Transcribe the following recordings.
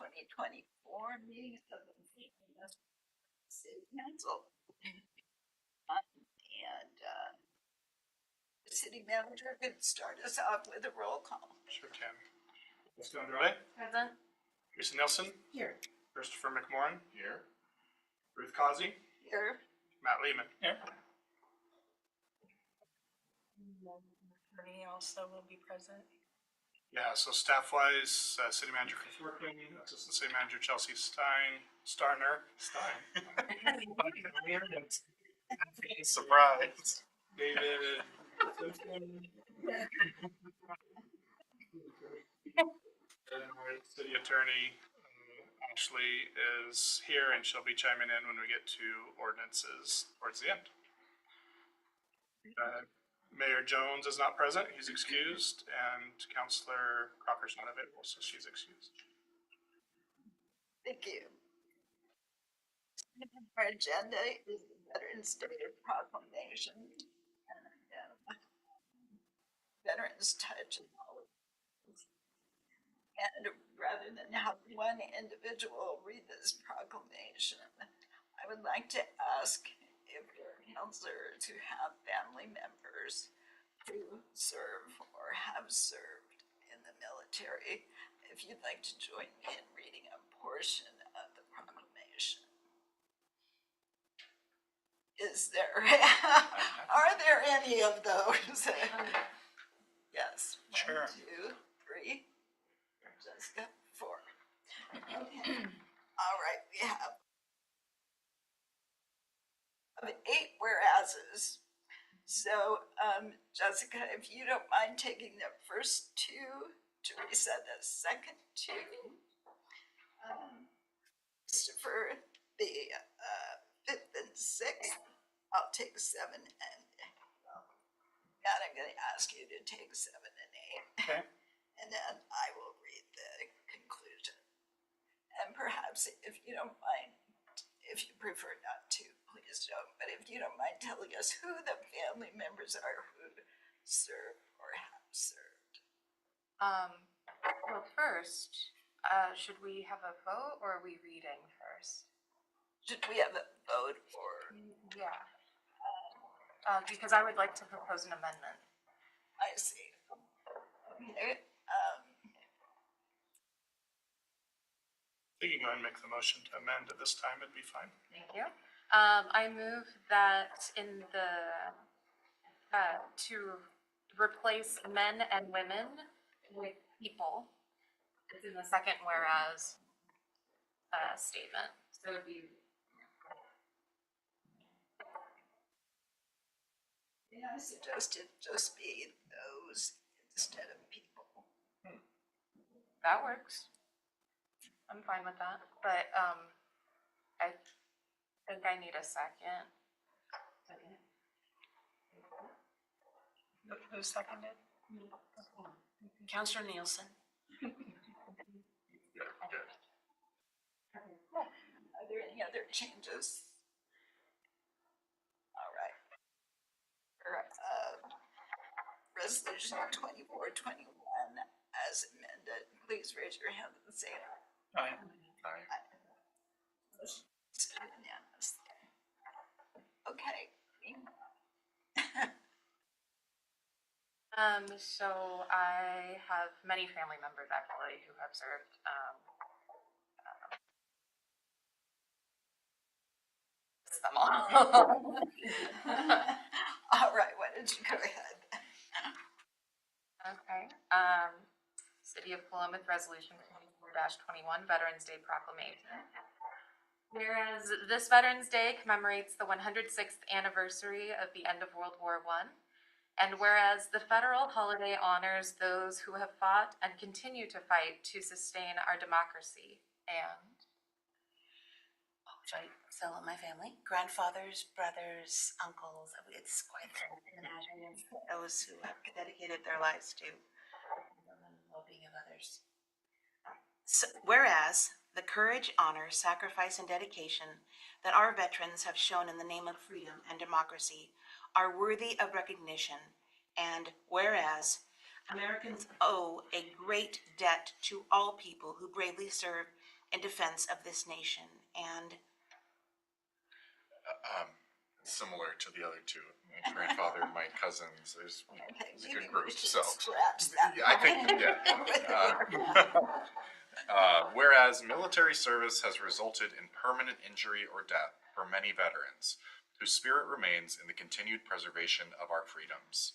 2024 meeting of the City Council. And the city manager could start us off with a roll call. Sure can. Jessica Andrade. Present. Teresa Nelson. Here. Christopher McMorrin. Here. Ruth Causey. Here. Matt Lehman. Here. Attorney also will be present. Yeah, so staff-wise, City Manager Chris Workman, Assistant City Manager Chelsea Starner. Surprise. David Simpson. And our City Attorney Ashley is here, and she'll be chiming in when we get to ordinances towards the end. Mayor Jones is not present, he's excused, and Councillor Crocker's not available, so she's excused. Thank you. Our agenda is the Veterans Day Proclamation and Veterans Touch. And rather than have one individual read this proclamation, I would like to ask if there are counselors who have family members who serve or have served in the military, if you'd like to join me in reading a portion of the proclamation. Is there, are there any of those? Yes. Sure. 1, 2, 3. Jessica, 4. Okay. All right, we have 8 whereases. So, Jessica, if you don't mind taking the first 2, Teresa the second 2, Christopher the 5th and 6th. I'll take 7 and Matt, I'm going to ask you to take 7 and 8. Okay. And then I will read the conclusion. And perhaps if you don't mind, if you prefer not to, please don't. But if you don't mind telling us who the family members are who serve or have served. Well, first, should we have a vote or are we reading first? Should we have a vote or? Yeah. Because I would like to propose an amendment. I see. Okay. You can go ahead and make the motion to amend at this time, it'd be fine. Thank you. I move that in the, to replace men and women with people. It's in the second whereas statement. So it would be. Yeah, I suggested just be those instead of people. That works. I'm fine with that, but I think I need a second. Who seconded? Councillor Nielsen. Are there any other changes? All right. Resolution 2421 as amended. Please raise your hand and say aye. Aye. Unanimous. Okay. So I have many family members actually who have served. Them all. All right, why don't you go ahead? Okay. City of Willamette Resolution 24-21 Veterans Day Proclamation. Whereas this Veterans Day commemorates the 106th anniversary of the end of World War I, and whereas the federal holiday honors those who have fought and continue to fight to sustain our democracy, and So my family, grandfathers, brothers, uncles, it's quite an imagine those who have dedicated their lives to the well-being of others. So, whereas the courage, honor, sacrifice, and dedication that our veterans have shown in the name of freedom and democracy are worthy of recognition, and whereas Americans owe a great debt to all people who bravely serve in defense of this nation and Similar to the other two, my grandfather and my cousins, there's Okay, it's a maybe good group, we should so. scratch that. Yeah, I think, whereas military service has resulted in permanent injury or death for many veterans, whose spirit remains in the continued preservation of our freedoms.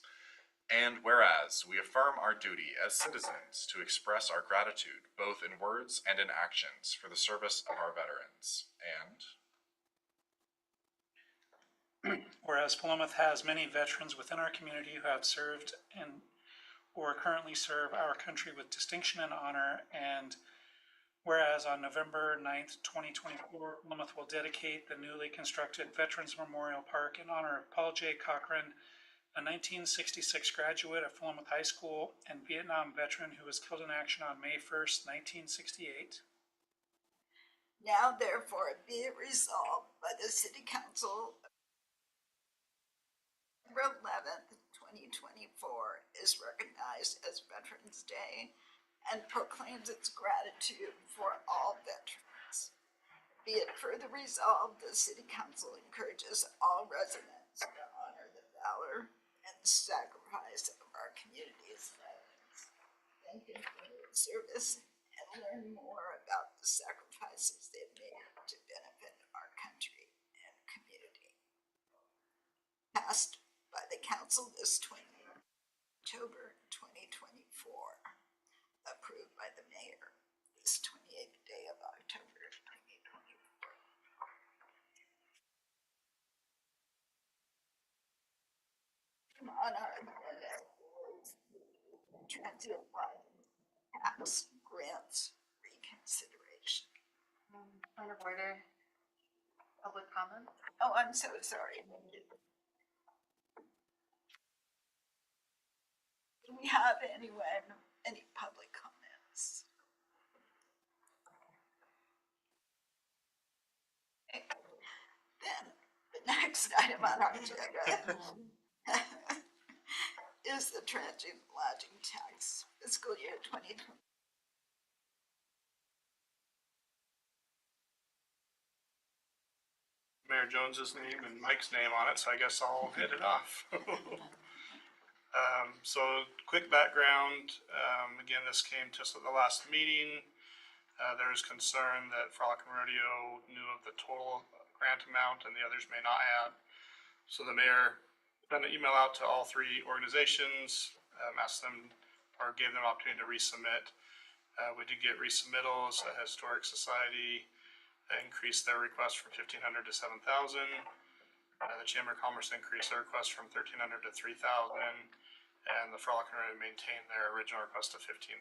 And whereas we affirm our duty as citizens to express our gratitude, both in words and in actions, for the service of our veterans. And whereas Philomath has many veterans within our community who have served and or currently serve our country with distinction and honor, and whereas on November 9th, 2024, Philomath will dedicate the newly constructed Veterans Memorial Park in honor of Paul J. Cochran, a 1966 graduate of Philomath High School and Vietnam veteran who was killed in action on May 1st, 1968. Now therefore be it resolved by the City Council November 11th, 2024 is recognized as Veterans Day and proclaims its gratitude for all veterans. Be it further resolved, the City Council encourages all residents to honor the valor and sacrifice of our community's veterans. Thank you for your service and learn more about the sacrifices they've made to benefit our country and community. Passed by the council this October 2024. Approved by the mayor this 28th day of October 2024. On our agenda is transient tax grants reconsideration. Point of order, public comment. Oh, I'm so sorry. Do we have any public comments? Okay. Then the next item on our agenda is the transient lodging tax fiscal year 2020. Mayor Jones's name and Mike's name on it, so I guess I'll hit it off. So quick background, again, this came to us at the last meeting. There was concern that Frolic and Rodeo knew of the total grant amount and the others may not have. So the mayor sent an email out to all three organizations, asked them or gave them an opportunity to resubmit. We did get resubmittals. The Historic Society increased their request from 1,500 to 7,000. The Chamber of Commerce increased their request from 1,300 to 3,000. And the Frolic and Rodeo maintained their original request of 15,000.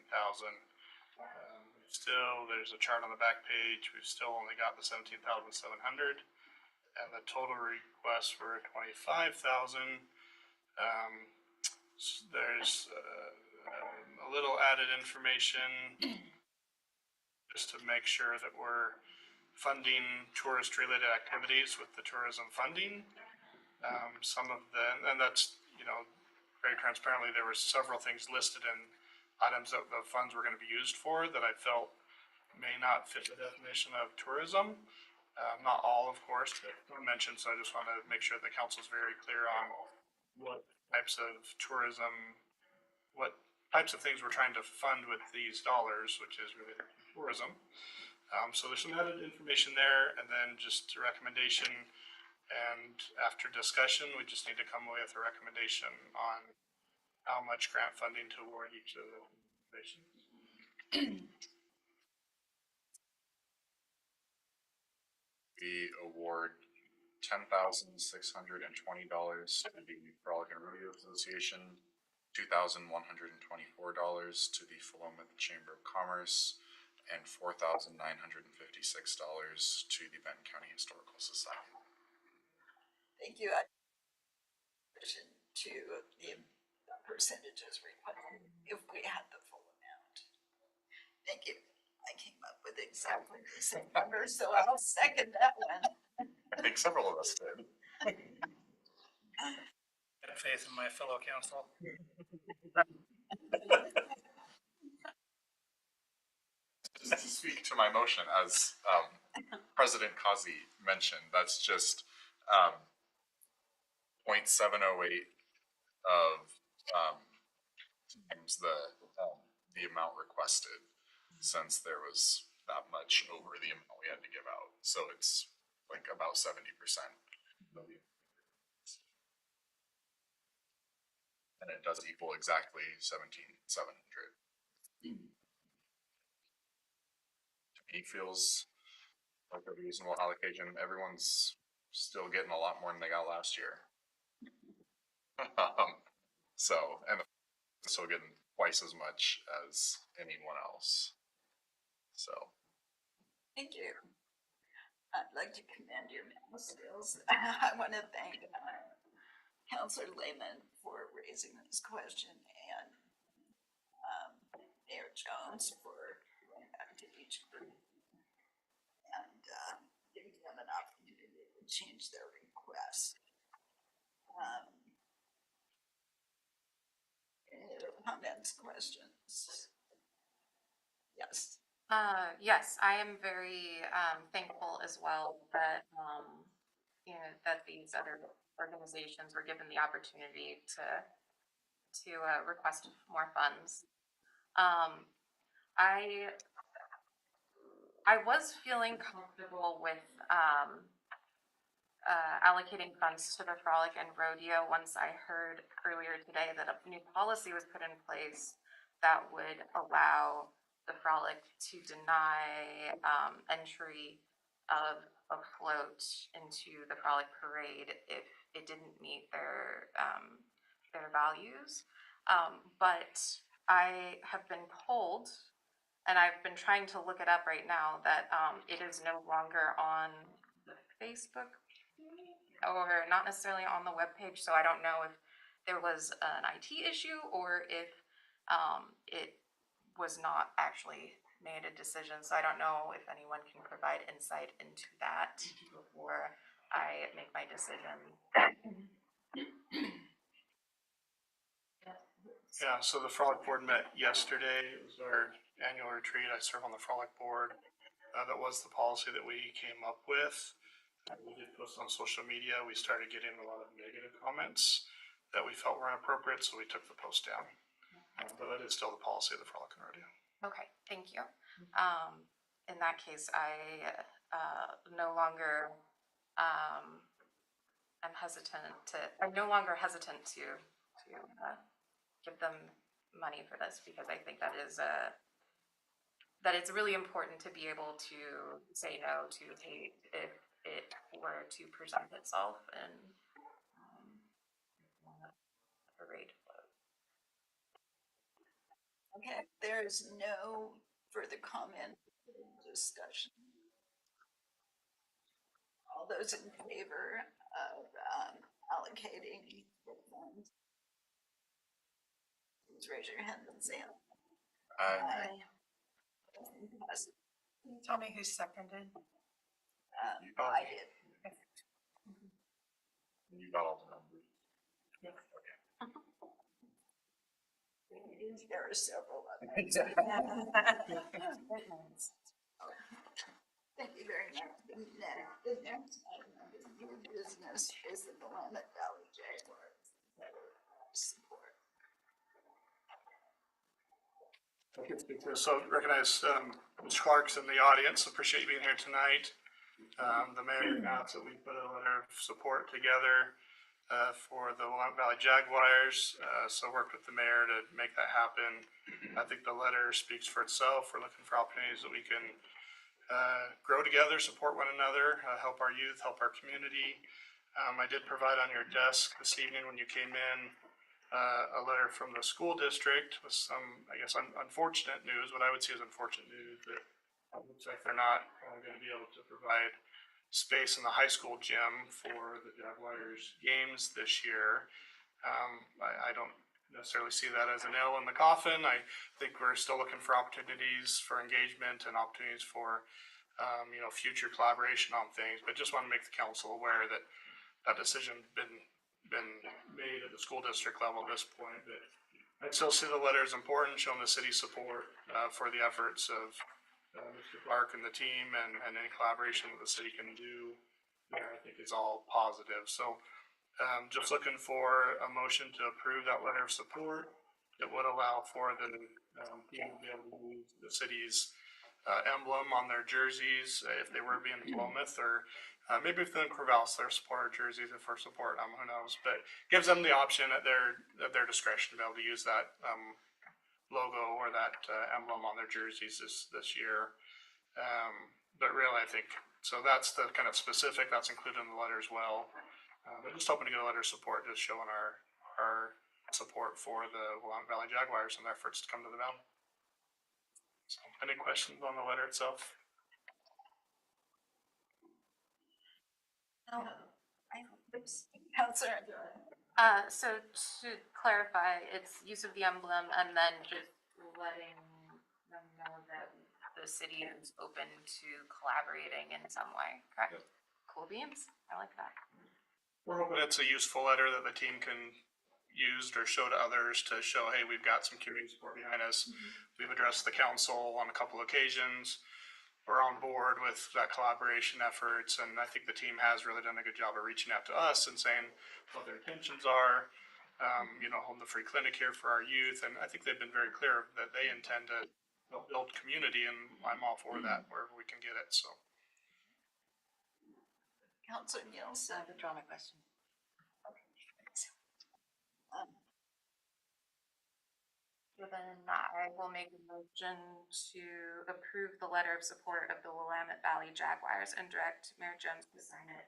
Still, there's a chart on the back page. We've still only got the 17,700, and the total requests were 25,000. There's a little added information just to make sure that we're funding tourist-related activities with the tourism funding. Some of the, and that's, very transparently, there were several things listed in items that the funds were going to be used for that I felt may not fit the definition of tourism. Not all, of course, but I mentioned, so I just want to make sure the council's very clear on what types of tourism, what types of things we're trying to fund with these dollars, which is related to tourism. So there's some added information there, and then just a recommendation. And after discussion, we just need to come away with a recommendation on how much grant funding to award each of the organizations. we award $10,620 to the Frolic and Rodeo Association, $2,124 to the Philomath Chamber of Commerce, and $4,956 to the Benton County Historical Society. Thank you. To the percentages required if we had the full amount. Thank you. I came up with exactly the same number, so I'll second that one. I think several of us did. I have faith in my fellow council. speak to my motion. As President Kazi mentioned, that's just 0.708 of times the amount requested, since there was that much over the amount we had to give out. So it's like about 70%. And it does equal exactly 17,700. To me, feels like a reasonable allocation. Everyone's still getting a lot more than they got last year. So, and they're still getting twice as much as anyone else. So, Thank you. I'd like to commend your mental skills. I want to thank Councillor Lehman for raising this question, and Mayor Jones for going back to each group and giving them an opportunity to change their request. Any other comments, questions? Yes. Yes, I am very thankful as well that that these other organizations were given the opportunity to request more funds. I was feeling comfortable with allocating funds to the Frolic and Rodeo once I heard earlier today that a new policy was put in place that would allow the Frolic to deny entry of a float into the Frolic parade if it didn't meet their values. But I have been told, and I've been trying to look it up right now, that it is no longer on the Facebook or not necessarily on the webpage. So I don't know if there was an IT issue or if it was not actually made a decision. So I don't know if anyone can provide insight into that before I make my decision. Yeah, so the Frolic Board met yesterday. It was our annual retreat. I serve on the Frolic Board. That was the policy that we came up with. We did post on social media. We started getting a lot of negative comments that we felt were inappropriate, so we took the post down. But that is still the policy of the Frolic and Rodeo. Okay, thank you. In that case, I no longer I'm no longer hesitant to give them money for this, because I think that it's really important to be able to say no to hate if it were to present itself in a parade float. Okay, there is no further comment or discussion. All those in favor of allocating the funds, please raise your hand and say aye. Can you tell me who seconded? I did. you got all the numbers. There are several others. Thank you very much. The next item of new business is the Willamette Valley Jaguars. Support. So recognize Mr. Clark's in the audience. Appreciate you being here tonight. The mayor announced that we put a letter of support together for the Willamette Valley Jaguars. So worked with the mayor to make that happen. I think the letter speaks for itself. We're looking for opportunities that we can grow together, support one another, help our youth, help our community. I did provide on your desk this evening when you came in a letter from the school district with some, I guess, unfortunate news, what I would see as unfortunate news, that it looks like they're not going to be able to provide space in the high school gym for the Jaguars games this year. I don't necessarily see that as a nail in the coffin. I think we're still looking for opportunities for engagement and opportunities for future collaboration on things, but just want to make the council aware that that decision been made at the school district level at this point. But I'd still see the letter as important, showing the city's support for the efforts of Mr. Clark and the team and any collaboration that the city can do there, I think is all positive. So just looking for a motion to approve that letter of support that would allow for the team to be able to use the city's emblem on their jerseys if they were being Plymouth, or maybe if they're in Corvallis, their supporter jerseys if for support, who knows, but gives them the option at their discretion to be able to use that logo or that emblem on their jerseys this year. But really, I think, so that's the kind of specific that's included in the letter as well. But just hoping to get a letter of support, just showing our support for the Willamette Valley Jaguars and their efforts to come to the valley. So, any questions on the letter itself? No, Counselor, So to clarify, it's use of the emblem and then just letting them know that the city is open to collaborating in some way, correct? Yep. Cool beans, I like that. We're hoping it's a useful letter that the team can use or show to others to show, hey, we've got some community support behind us. We've addressed the council on a couple occasions. We're on board with that collaboration efforts, and I think the team has really done a good job of reaching out to us and saying what their intentions are. Holding the free clinic here for our youth, and I think they've been very clear that they intend to help build community, and I'm all for that wherever we can get it. So, Counselor Nielsen. I withdraw my question. So then I will make a motion to approve the letter of support of the Willamette Valley Jaguars and direct Mayor Jones to sign it.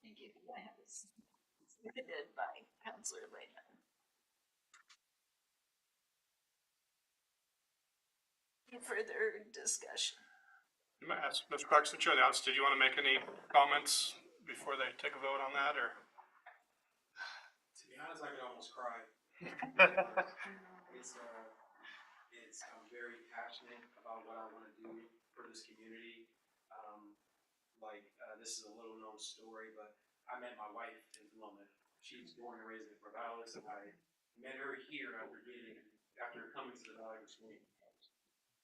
Thank you. I have this submitted by Counselor Lehman. Any further discussion? you might ask Ms. Clark, since you're in the audience, did you want to make any comments before they take a vote on that, or? To be honest, I could almost cry. I'm very passionate about what I want to do for this community. This is a little known story, but I met my wife in Willamette. She's born and raised in Corvallis, and I met her here after coming to the Valley Between.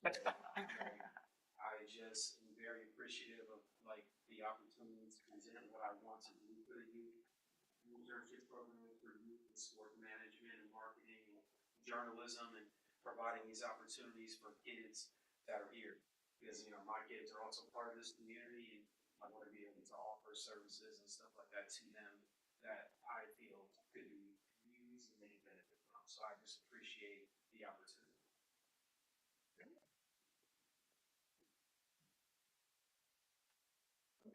I just am very appreciative of the opportunities to present what I want to do for the youth. Internship programs for youth and sport management and marketing and journalism, and providing these opportunities for kids that are here. Because, my kids are also part of this community, and I want to be able to offer services and stuff like that to them that I feel could be used and they benefit from. So I just appreciate the opportunity.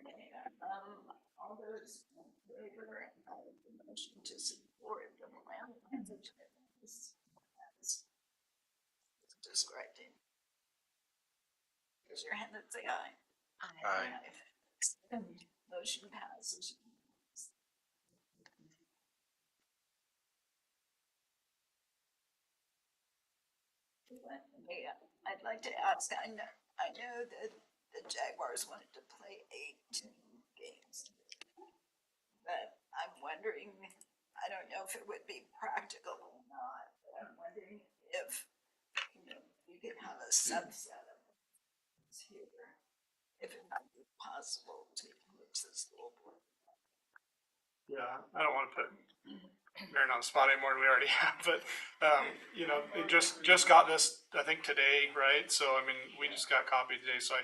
Okay, all those in favor of the motion to support the Willamette as described in. Raise your hand and say aye. Aye. Motion passes. Yeah, I'd like to ask, I know that the Jaguars wanted to play 8 games, but I'm wondering, I don't know if it would be practical or not, but I'm wondering if, we could have a subset of this here, if it might be possible to reach the school board. Yeah, I don't want to put Marin on the spot anymore than we already have, but, they just got this, I think, today, right? So, we just got copied today, so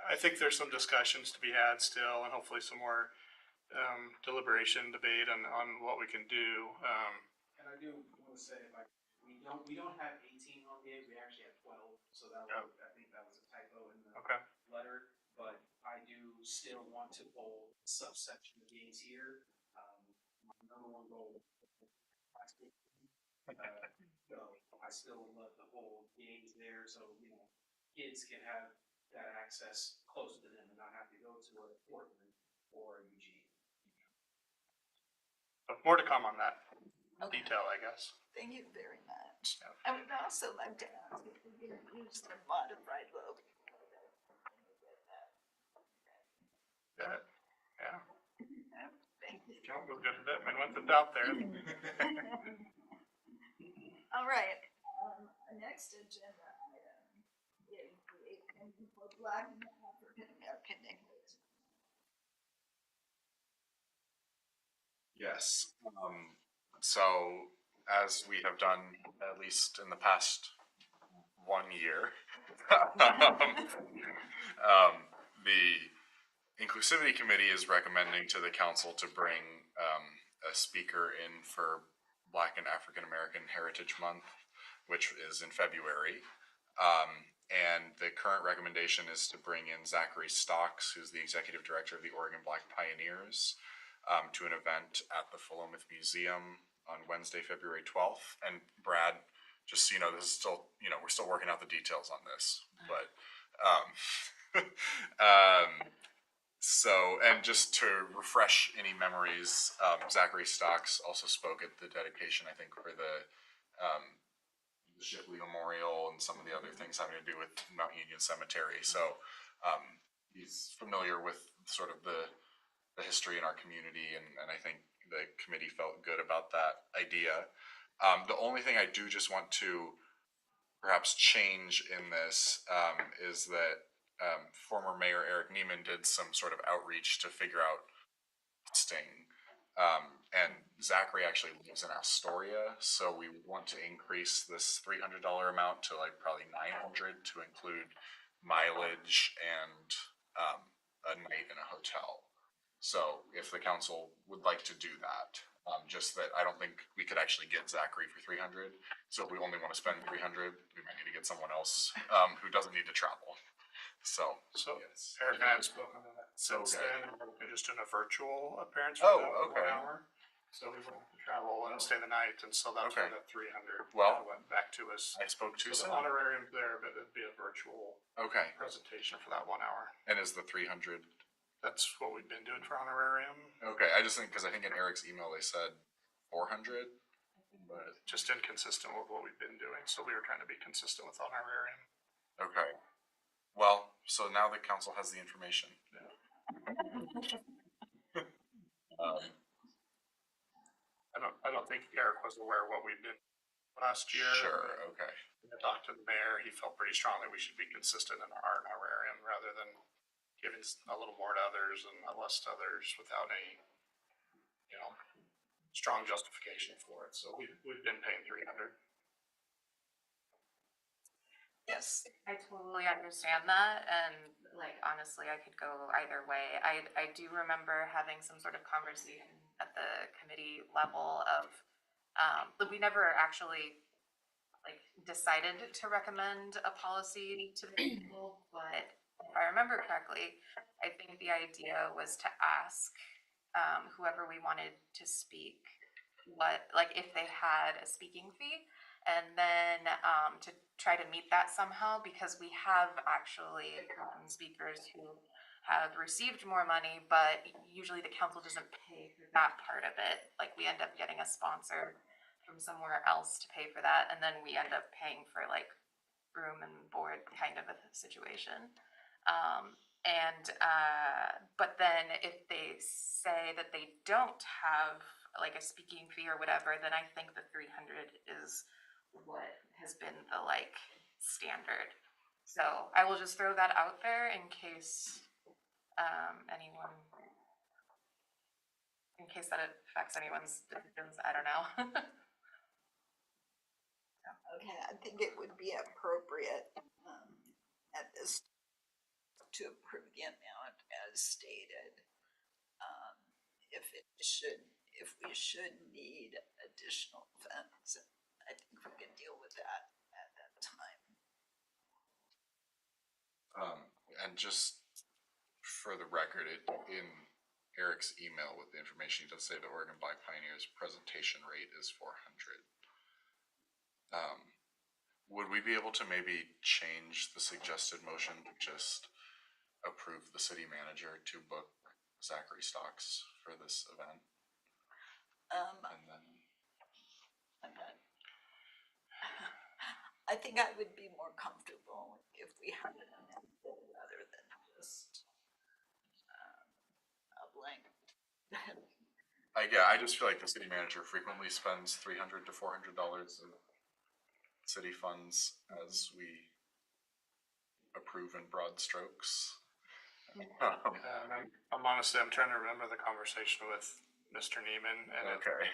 I think there's some discussions to be had still, and hopefully some more deliberation, debate on what we can do. And I do want to say, we don't have 18 home games. We actually have 12. So I think that was a typo in the letter. But I do still want to hold a subsection of games here. My number one goal. So I still love to hold games there, so kids can have that access close to them and not have to go to a Portland or Eugene. So more to come on that detail, I guess. Thank you very much. I would also like to ask if we can use the modified logo. Yeah. Thank you. Don't go good at that, man. Once it's out there. All right, next agenda item for Black and African American neighborhoods. Yes. So as we have done, at least in the past 1 year, the Inclusivity Committee is recommending to the council to bring a speaker in for Black and African American Heritage Month, which is in February. And the current recommendation is to bring in Zachary Stocks, who's the executive director of the Oregon Black Pioneers, to an event at the Philomath Museum on Wednesday, February 12th. And Brad, just so you know, this is still, we're still working out the details on this, but so, and just to refresh any memories, Zachary Stocks also spoke at the dedication, I think, for the Shipley Memorial and some of the other things having to do with Mount Union Cemetery. So he's familiar with sort of the history in our community, and I think the committee felt good about that idea. The only thing I do just want to perhaps change in this is that former Mayor Eric Neiman did some sort of outreach to figure out testing. And Zachary actually lives in Astoria, so we want to increase this $300 amount to like probably $900 to include mileage and a night in a hotel. So if the council would like to do that, just that I don't think we could actually get Zachary for $300. So if we only want to spend $300, we might need to get someone else who doesn't need to travel. So yes. Eric and I have spoken on that since Okay. then, and we're just doing a virtual appearance for that okay. 1 hour. So we wouldn't have to travel and stay the night, and so that's Okay. where that 300 Well, went back to us. I spoke too So soon. the honorarium's there, but it'd be a virtual Okay. presentation for that 1 hour. And is the 300? That's what we've been doing for honorarium, Okay. I just think because I think in Eric's email they said 400, but just inconsistent with what we've been doing. So we were trying to be consistent with honorarium. okay. Well, so now the council has the information. I don't think Eric was aware of what we've been last year. Sure. Okay. I talked to the mayor. He felt pretty strongly we should be consistent in our honorarium rather than giving a little more to others and less to others without any, strong justification for it. So we've been paying 300. Yes, I totally understand that, and like honestly, I could go either way. I do remember having some sort of conversation at the committee level of, but we never actually like decided to recommend a policy to the people. But if I remember correctly, I think the idea was to ask whoever we wanted to speak if they had a speaking fee. And then to try to meet that somehow, because we have actually gotten speakers who have received more money, but usually the council doesn't pay for that part of it. Like we end up getting a sponsor from somewhere else to pay for that, and then we end up paying for like room and board kind of a situation. But then if they say that they don't have like a speaking fee or whatever, then I think the 300 is what has been the like standard. So I will just throw that out there in case in case that it affects anyone's decisions. I don't know. okay, I think it would be appropriate at this to approve the amount as stated. If we should need additional funds, I think we can deal with that at that time. And just for the record, in Eric's email with the information, he does say the Oregon Black Pioneers presentation rate is 400. Would we be able to maybe change the suggested motion to just approve the city manager to book Zachary Stocks for this event? And then I think I would be more comfortable if we had an amendment rather than just a blank. I just feel like the city manager frequently spends $300 to $400 of city funds as we approve approve in broad strokes. I'm honestly, I'm trying to remember the conversation with Mr. Neiman, and Okay.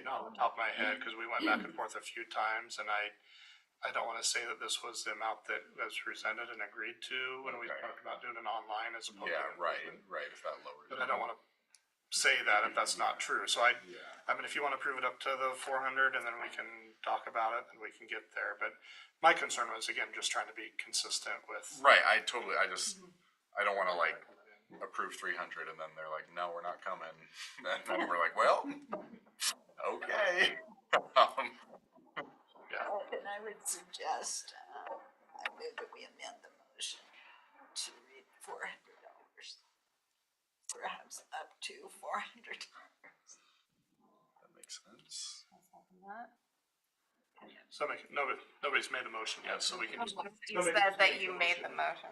not on the top of my head, because we went back and forth a few times, and I don't want to say that this was the amount that was presented and agreed to when we Okay. talked about doing it online as opposed Yeah, to. right, if that lowers. But I don't want to say that if that's not true. So I mean, if you want to prove it up to the 400, and then we can talk about it, and we can get there. But my concern was, again, just trying to be consistent with. Right, I don't want to like approve 300 and then they're like, no, we're not coming. And then we're like, well, okay. And I would suggest, I move that we amend the motion to read $400. Perhaps up to $400. That makes sense. So nobody's made a motion yet, so we can. You said that you made the motion.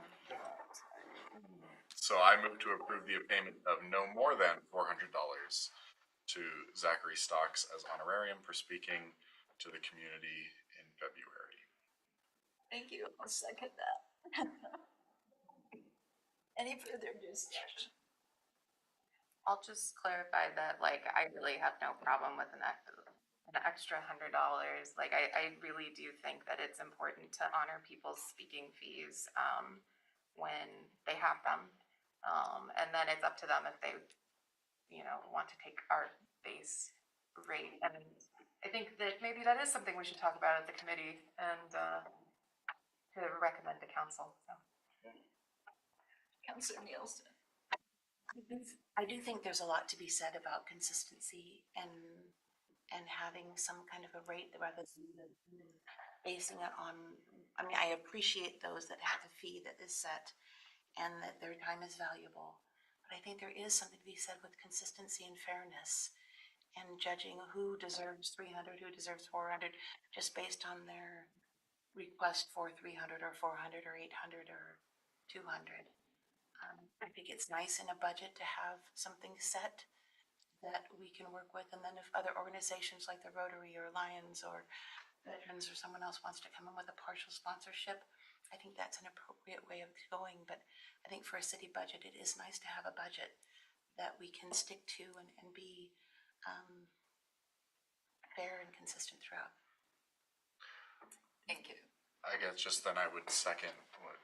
So I move to approve the payment of no more than $400 to Zachary Stocks as honorarium for speaking to the community in February. Thank you. I'll second that. Any further discussion? I'll just clarify that, like, I really have no problem with an extra $100. Like, I really do think that it's important to honor people's speaking fees, when they have them. And then it's up to them if they, want to take our base rate. And I think that maybe that is something we should talk about at the committee and, to recommend to council, so. Councilor Nielsen. I do think there's a lot to be said about consistency and having some kind of a rate rather than basing it on, I appreciate those that have a fee that is set and that their time is valuable. But I think there is something to be said with consistency and fairness and judging who deserves 300, who deserves 400, just based on their request for 300 or 400 or 800 or 200. I think it's nice in a budget to have something set that we can work with. And then if other organizations like the Rotary or Lions or Veterans or someone else wants to come in with a partial sponsorship, I think that's an appropriate way of going. But I think for a city budget, it is nice to have a budget that we can stick to and be fair and consistent throughout. Thank you. I guess just then I would second what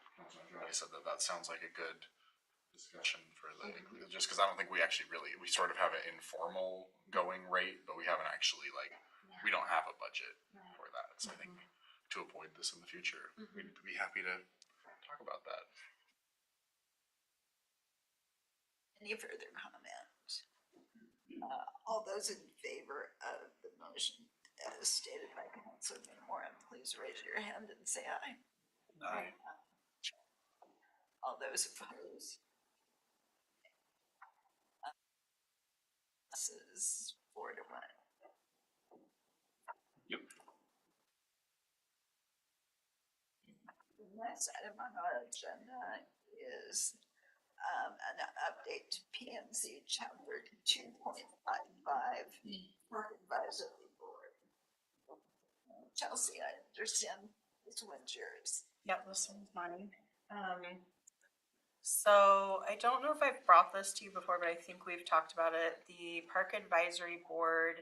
I said, that sounds like a good discussion for the, just because I don't think we actually we sort of have an informal going rate, but we haven't actually we don't have a budget for that. So I think to avoid this in the future, we'd be happy to talk about that. Any further comment? All those in favor of the motion as stated by Councilor Moran, please raise your hand and say aye. Aye. All those opposed? This is 4-1. Yep. The next item on our agenda is an update to PNC Chapter 2.55 Park Advisory Board. Chelsea, I understand this one's yours. Yeah, this one's mine. So I don't know if I've brought this to you before, but I think we've talked about it. The Park Advisory Board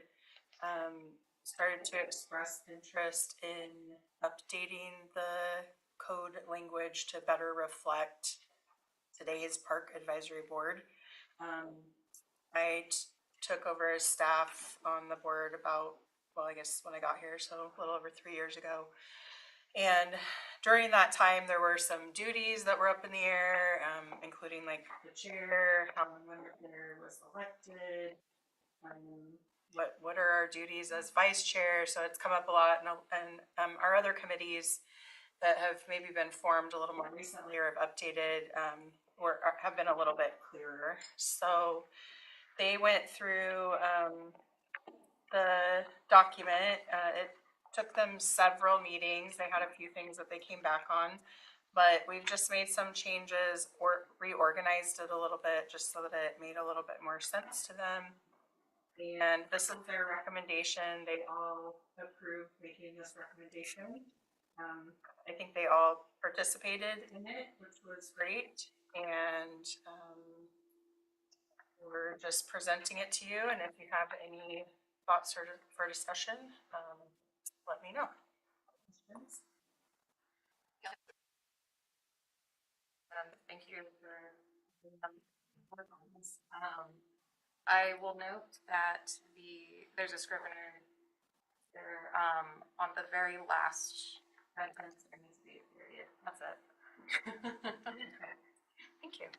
started to express interest in updating the code language to better reflect today's Park Advisory Board. I took over as staff on the board I guess when I got here, so a little over 3 years ago. And during that time, there were some duties that were up in the air, including like the chair, how and when the chair was elected, what are our duties as vice chair. So it's come up a lot, and our other committees that have maybe been formed a little more recently or have updated have been a little bit clearer. So they went through the document. It took them several meetings. They had a few things that they came back on, but we've just made some changes or reorganized it a little bit just so that it made a little bit more sense to them. And this is their recommendation. They all approved making this recommendation. I think they all participated in it, which was great, and, we're just presenting it to you, and if you have any thoughts for discussion, let me know. Questions? Thank you for, I will note that there's a scrivener there, on the very last sentence, there needs to be a period, that's it. Thank you.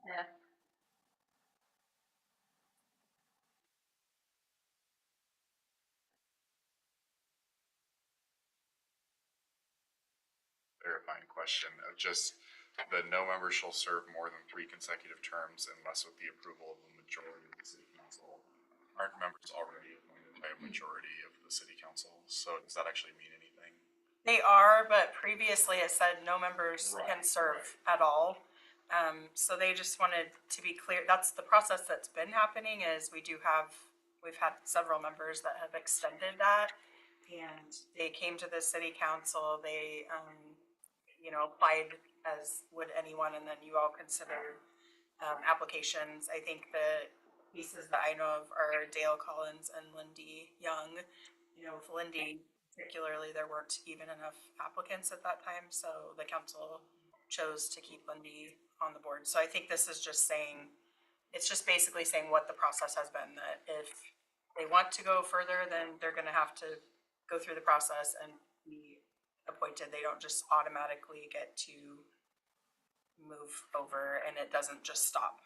Yeah. Verifying question of just the no member shall serve more than 3 consecutive terms unless with the approval of a majority of the city council. Aren't members already appointed by a majority of the city council? So does that actually mean anything? They are, but previously it said no members Right, can serve at all. So they just wanted to be clear, that's the process that's been happening is we've had several members that have extended that. And they came to the city council, they, applied as would anyone, and then you all considered, applications. I think the pieces that I know of are Dale Collins and Lindy Young. With Lindy particularly, there weren't even enough applicants at that time, so the council chose to keep Lindy on the board. So I think this is just saying, it's just basically saying what the process has been, that if they want to go further, then they're gonna have to go through the process and be appointed. They don't just automatically get to move over, and it doesn't just stop.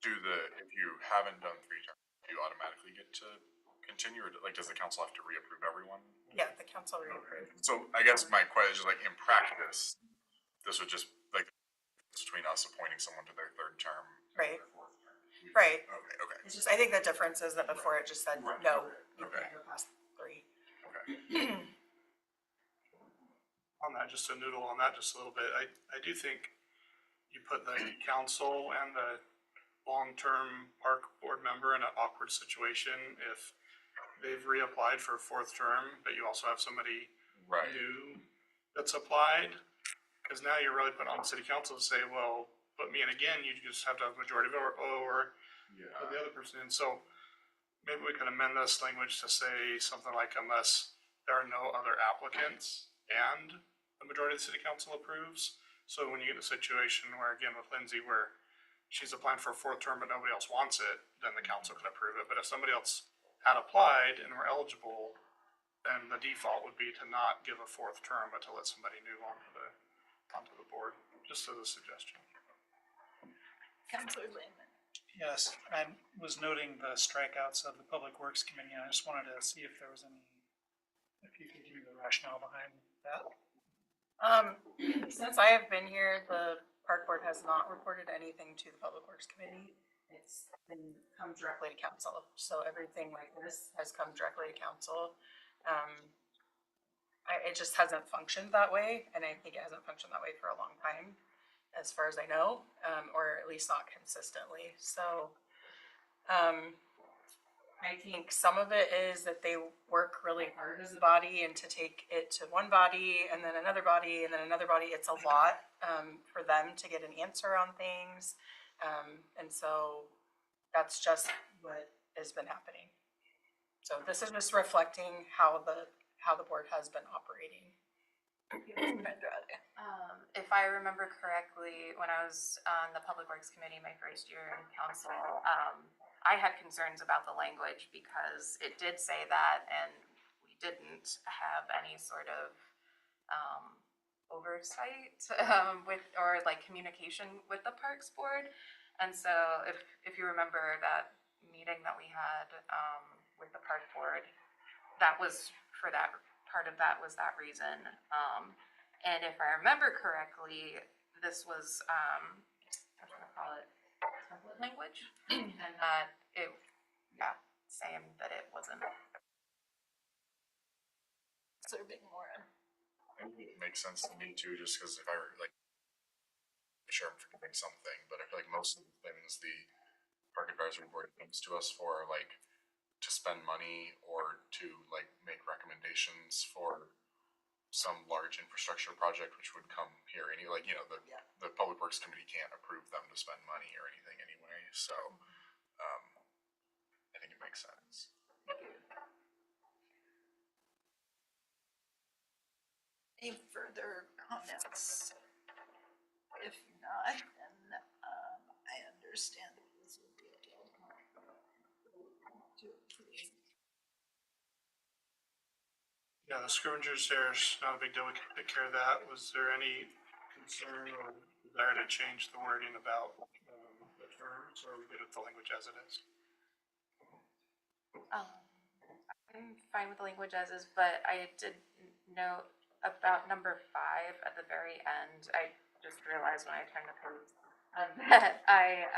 If you haven't done 3 terms, do you automatically get to continue, or does the council have to reapprove everyone? Yeah, the council reapproved. So I guess my question is in practice, this would just between us appointing someone to their 3rd term. Right. and their 4th term. Right. Okay. It's just, I think the difference is that before it just said, Right. no, you Okay. can't go past 3. Okay. On that, just to noodle on that just a little bit, I do think you put the council and the long-term park board member in an awkward situation if they've reapplied for a 4th term, but you also have somebody Right. new that's applied. Because now you're really putting on the city council to say, well, put me in again, you just have to have a majority vote, or Yeah. put the other person in. So maybe we can amend this language to say something like, unless there are no other applicants and the majority of the city council approves. So when you get in a situation where, again, with Lindsay, where she's applying for a 4th term but nobody else wants it, then the council could approve it. But if somebody else had applied and were eligible, then the default would be to not give a 4th term, but to let somebody new onto the board, just as a suggestion. Councilor Lehman. Yes, I was noting the strikeouts of the Public Works Committee, and I just wanted to see if there was if you could give me the rationale behind that. Since I have been here, the park board has not reported anything to the Public Works Committee. It's come directly to council, so everything like this has come directly to council. It just hasn't functioned that way, and I think it hasn't functioned that way for a long time, as far as I know, or at least not consistently. So, I think some of it is that they work really hard as a body, and to take it to one body and then another body and then another body, it's a lot for them to get an answer on things. And so that's just what has been happening. So this is just reflecting how the board has been operating. If I remember correctly, when I was on the Public Works Committee my first year in council, I had concerns about the language because it did say that, and we didn't have any sort of oversight or communication with the Parks Board. And so if you remember that meeting that we had with the Park Board, that was for that, part of that was that reason. And if I remember correctly, this was, what do I call it, template language? And that saying that it wasn't. Serving more. It makes sense to me too, just because if I were sure I'm forgetting something, but I feel like most of the things the Park Advisory Board comes to us for, to spend money or to make recommendations for some large infrastructure project which would come here, the Public Works Committee can't approve them to spend money or anything anyway, so, I think it makes sense. Any further comments? If not, then, I understand that this would be a deal to approve. Yeah, the scavengers there's not a big deal, we can take care of that. Was there any concern or desire to change the wording about, the terms, or are we good with the language as it is? I'm fine with the language as is, but I did note about number 5 at the very end. I just realized when I turned the page that I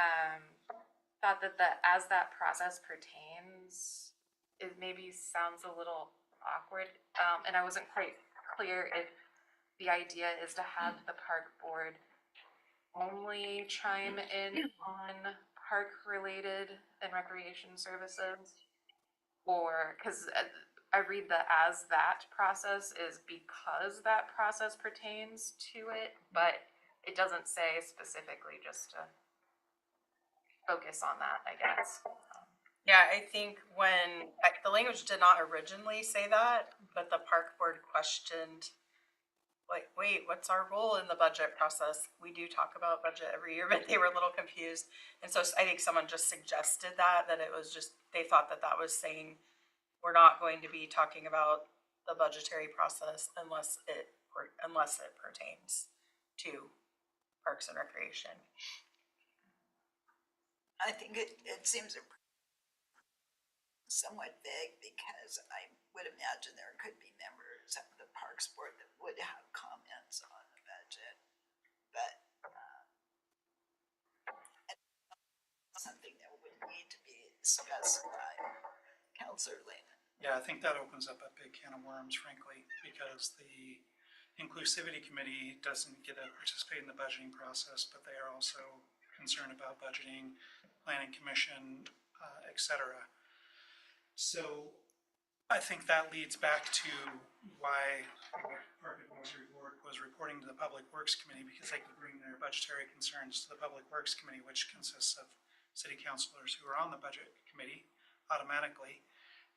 thought that as that process pertains, it maybe sounds a little awkward, and I wasn't quite clear if the idea is to have the park board only chime in on park-related and recreation services, or, because I read the as that process is because that process pertains to it, but it doesn't say specifically, just to focus on that, I guess. Yeah, I think the language did not originally say that, but the park board questioned, like, wait, what's our role in the budget process? We do talk about budget every year, but they were a little confused. And so I think someone just suggested that it was just, they thought that was saying, we're not going to be talking about the budgetary process unless it pertains to parks and recreation. I think it seems somewhat vague, because I would imagine there could be members of the Parks Board that would have comments on the budget, but something that would need to be specified. Councilor Lehman. Yeah, I think that opens up a big can of worms, frankly, because the Inclusivity Committee doesn't get to participate in the budgeting process, but they are also concerned about budgeting, Planning Commission, et cetera. So I think that leads back to why the Park Advisory Board was reporting to the Public Works Committee, because they could bring their budgetary concerns to the Public Works Committee, which consists of city councilors who are on the budget committee automatically.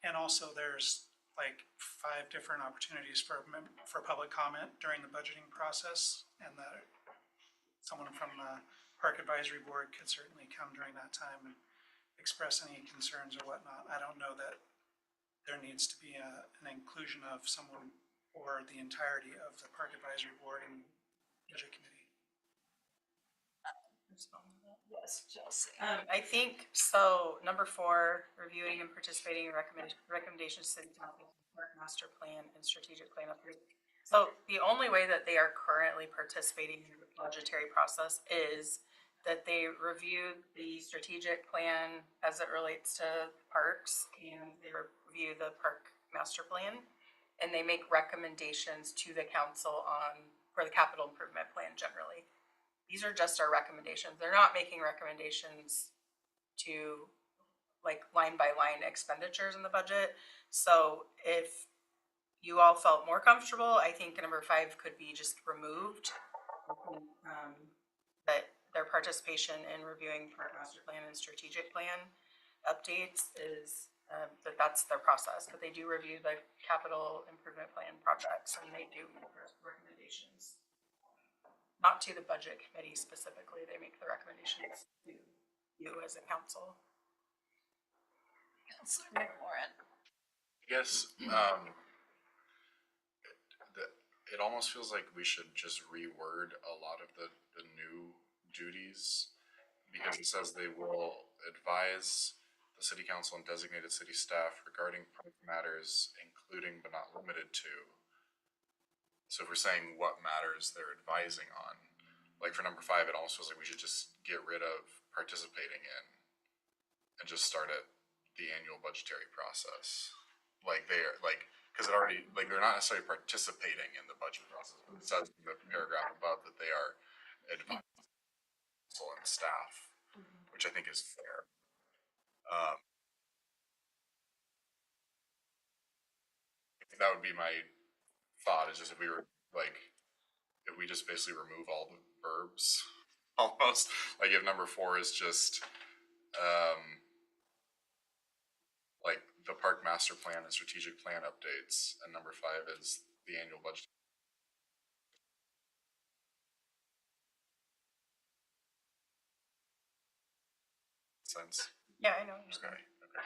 And also there's like 5 different opportunities for public comment during the budgeting process, and that someone from the Park Advisory Board could certainly come during that time and express any concerns or whatnot. I don't know that there needs to be an inclusion of someone or the entirety of the Park Advisory Board and Budget Committee. Yes, Chelsea. I think, so number 4, reviewing and participating in recommendations to the park master plan and strategic plan update. So the only way that they are currently participating in the budgetary process is that they reviewed the strategic plan as it relates to parks, and they review the park master plan, and they make recommendations to the council for the capital improvement plan generally. These are just our recommendations. They're not making recommendations to like line by line expenditures in the budget. So if you all felt more comfortable, I think number 5 could be just removed. That their participation in reviewing park master plan and strategic plan updates is that's their process, but they do review the capital improvement plan projects, and they do make recommendations. Not to the budget committee specifically, they make the recommendations to you as a council. Councilor Warren. I guess, it almost feels like we should just reword a lot of the new duties, because it says they will advise the city council and designated city staff regarding park matters, including but not limited to. So if we're saying what matters they're advising on, like for number 5, it almost feels like we should just get rid of participating in and just start at the annual budgetary process. Like they're like, because it already, like, they're not necessarily participating in the budget process, but it says in the paragraph above that they are advising council and staff, which I think is fair. I think that would be my thought, is just if we were like, if we just basically remove all the verbs, almost, like if number 4 is just, like the park master plan and strategic plan updates, and number 5 is the annual budget. Sense? Yeah, I know. what you're Okay, saying. okay.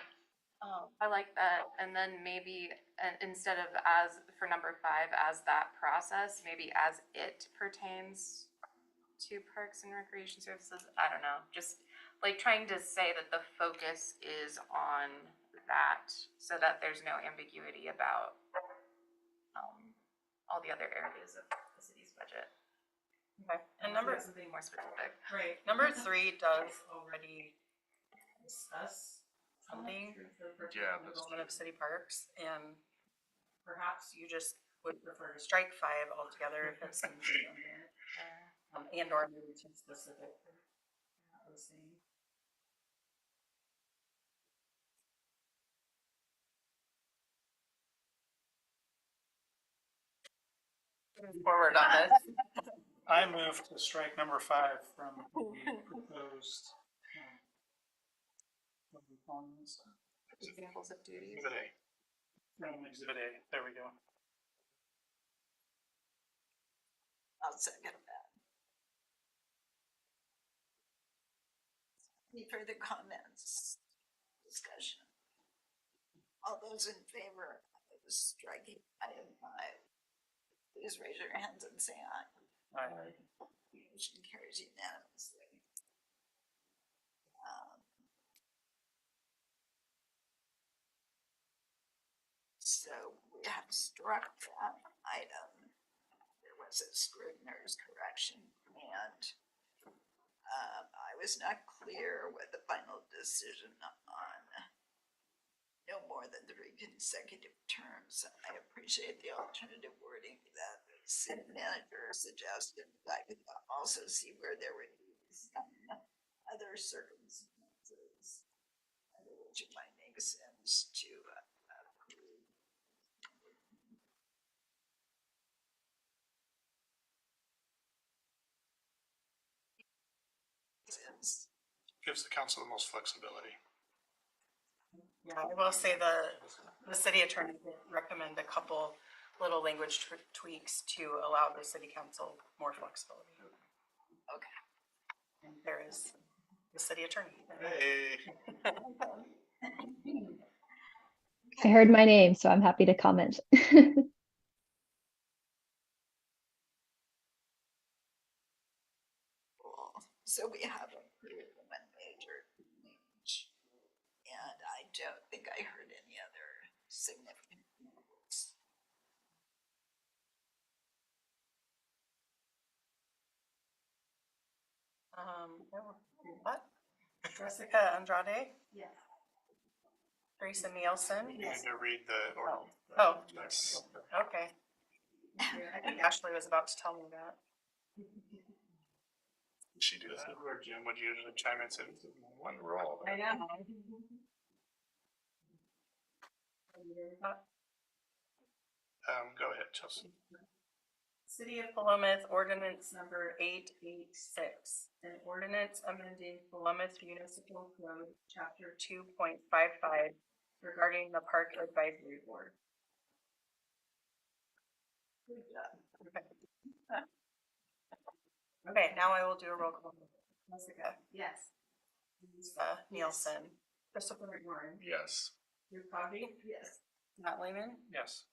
I like that, and then maybe, instead of as, for number 5, as that process, maybe as it pertains to parks and recreation services, I don't know, just like trying to say that the focus is on that, so that there's no ambiguity about, all the other areas of the city's budget. Okay, and number, Something more specific. right, number 3 does already discuss funding for Yeah, the that's development of city parks, and perhaps you just would prefer to strike 5 altogether if it's something in there. And or maybe too specific. I was saying. Moving forward on this. I move to strike number 5 from the proposed. What are we calling this? Examples of duties. Exhibit A. From Exhibit A. There we go. I'll second that. Any further comments, discussion? All those in favor of striking item 5, please raise your hands and say aye. Aye. Motion carries unanimously. So we have struck that item. There was a scrivener's correction, and I was not clear with the final decision on no more than 3 consecutive terms. I appreciate the alternative wording that the city manager suggested. I could also see where there would be some other circumstances under which it might make sense to approve. Gives the council the most flexibility. Yeah, I will say the city attorney did recommend a couple little language tweaks to allow the city council more flexibility. Okay. And there is the city attorney. Hey. I heard my name, so I'm happy to comment. Cool. So we have approved one major change, and I don't think I heard any other significant moves. What? Jessica Andrade? Yes. Teresa Nielsen? You need to read the order. Oh, Yes. okay. I think Ashley was about to tell me that. She do This that. is where Jim would usually chime in, say, one roll. I know. Go ahead, Chelsea. City of Willamette Ordinance number 886, an ordinance amending Willamette Municipal Code, Chapter 2.55, regarding the Park Advisory Board. Okay, now I will do a roll call. Jessica. Yes. Nielsen. Christopher Warren. Yes. Drew Cogby. Yes. Matt Lehman. Yes.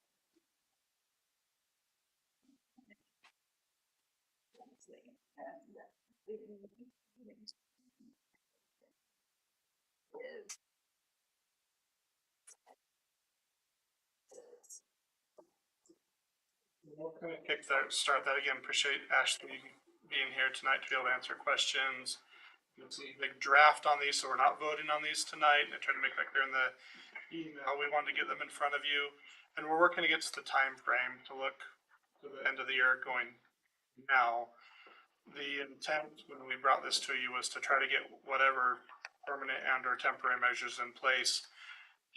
We're gonna start that again. Appreciate Ashley being here tonight to be able to answer questions. You'll see a big draft on these, so we're not voting on these tonight. And I tried to make that clear in the email. We wanted to get them in front of you. And we're working against the time frame to look to the end of the year going now. The intent when we brought this to you was to try to get whatever permanent and or temporary measures in place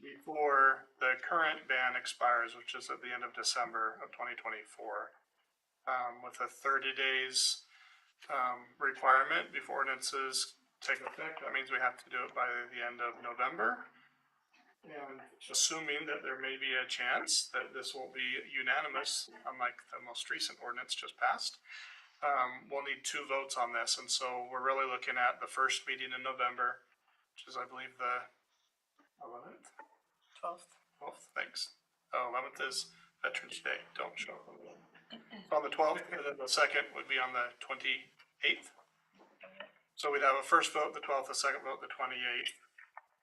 before the current ban expires, which is at the end of December of 2024, with a 30 days requirement before ordinances take effect. That means we have to do it by the end of November. And assuming that there may be a chance that this will be unanimous, unlike the most recent ordinance just passed, we'll need 2 votes on this. And so we're really looking at the first meeting in November, which is, I believe, the 11th? 12th, thanks. 11th is Veterans Day. Don't show up on the 11th. So on the 12th, and then the second would be on the 28th. So we'd have a first vote the 12th, a second vote the 28th.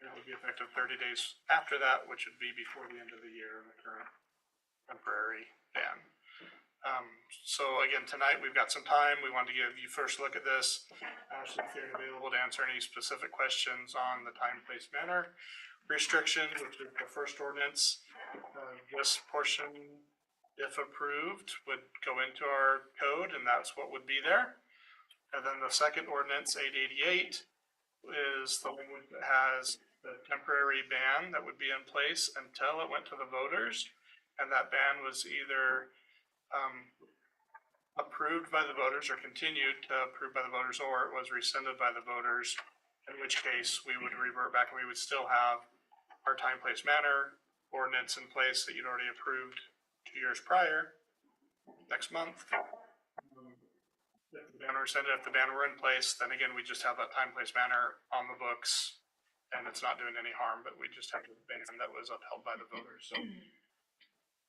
It would be effective 30 days after that, which would be before the end of the year in the current temporary ban. So again, tonight we've got some time. We wanted to give you first look at this. Ashley's here and available to answer any specific questions on the time, place, manner restriction, which is the first ordinance. This portion, if approved, would go into our code, and that's what would be there. And then the second ordinance, 888, is the one that has the temporary ban that would be in place until it went to the voters. And that ban was either approved by the voters or continued to approved by the voters, or it was rescinded by the voters, in which case we would revert back and we would still have our time, place, manner ordinance in place that you'd already approved 2 years prior, next month. If the ban were rescinded, if the ban were in place, then again, we just have that time, place, manner on the books, and it's not doing any harm, but we just have the ban that was upheld by the voters. So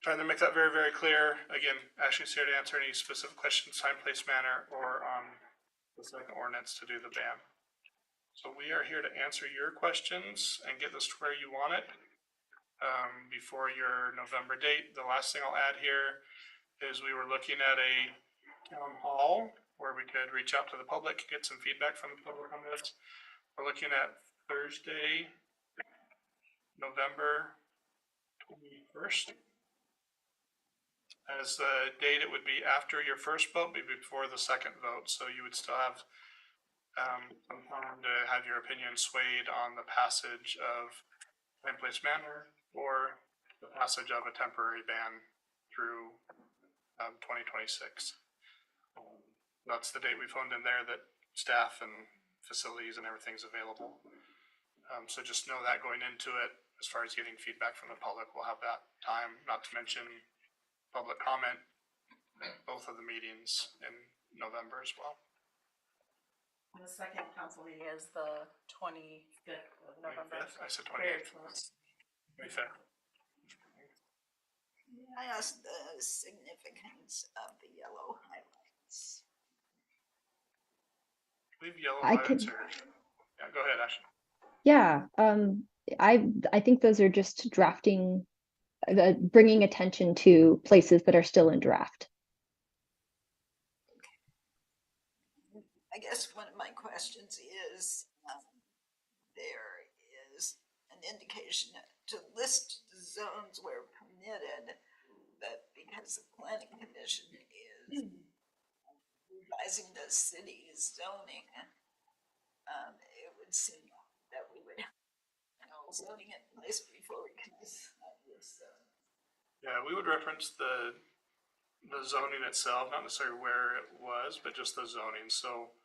trying to make that very, very clear. Again, Ashley's here to answer any specific questions, time, place, manner, or on the second ordinance to do the ban. So we are here to answer your questions and get this to where you want it before your November date. The last thing I'll add here is we were looking at a town hall where we could reach out to the public, get some feedback from the public on this. We're looking at Thursday, November 21st. As the date, it would be after your first vote, but before the second vote. So you would still have some time to have your opinion swayed on the passage of time, place, manner, or the passage of a temporary ban through 2026. That's the date we've honed in there that staff and facilities and everything's available. So just know that going into it, as far as getting feedback from the public, we'll have that time, not to mention public comment at both of the meetings in November as well. The second council meeting is the 25th of November. 25th? I said 28th. 25th. I asked the significance of the yellow highlights. Leave yellow I highlights could- here. Yeah, go ahead, Ashley. Yeah, I think those are just drafting, bringing attention to places that are still in draft. I guess one of my questions is, there is an indication to list zones where permitted, but because the planning commission is revising the city's zoning, it would seem that we would have zoning in place before we can decide this. Yeah, we would reference the zoning itself, not necessarily where it was, but just the zoning. So,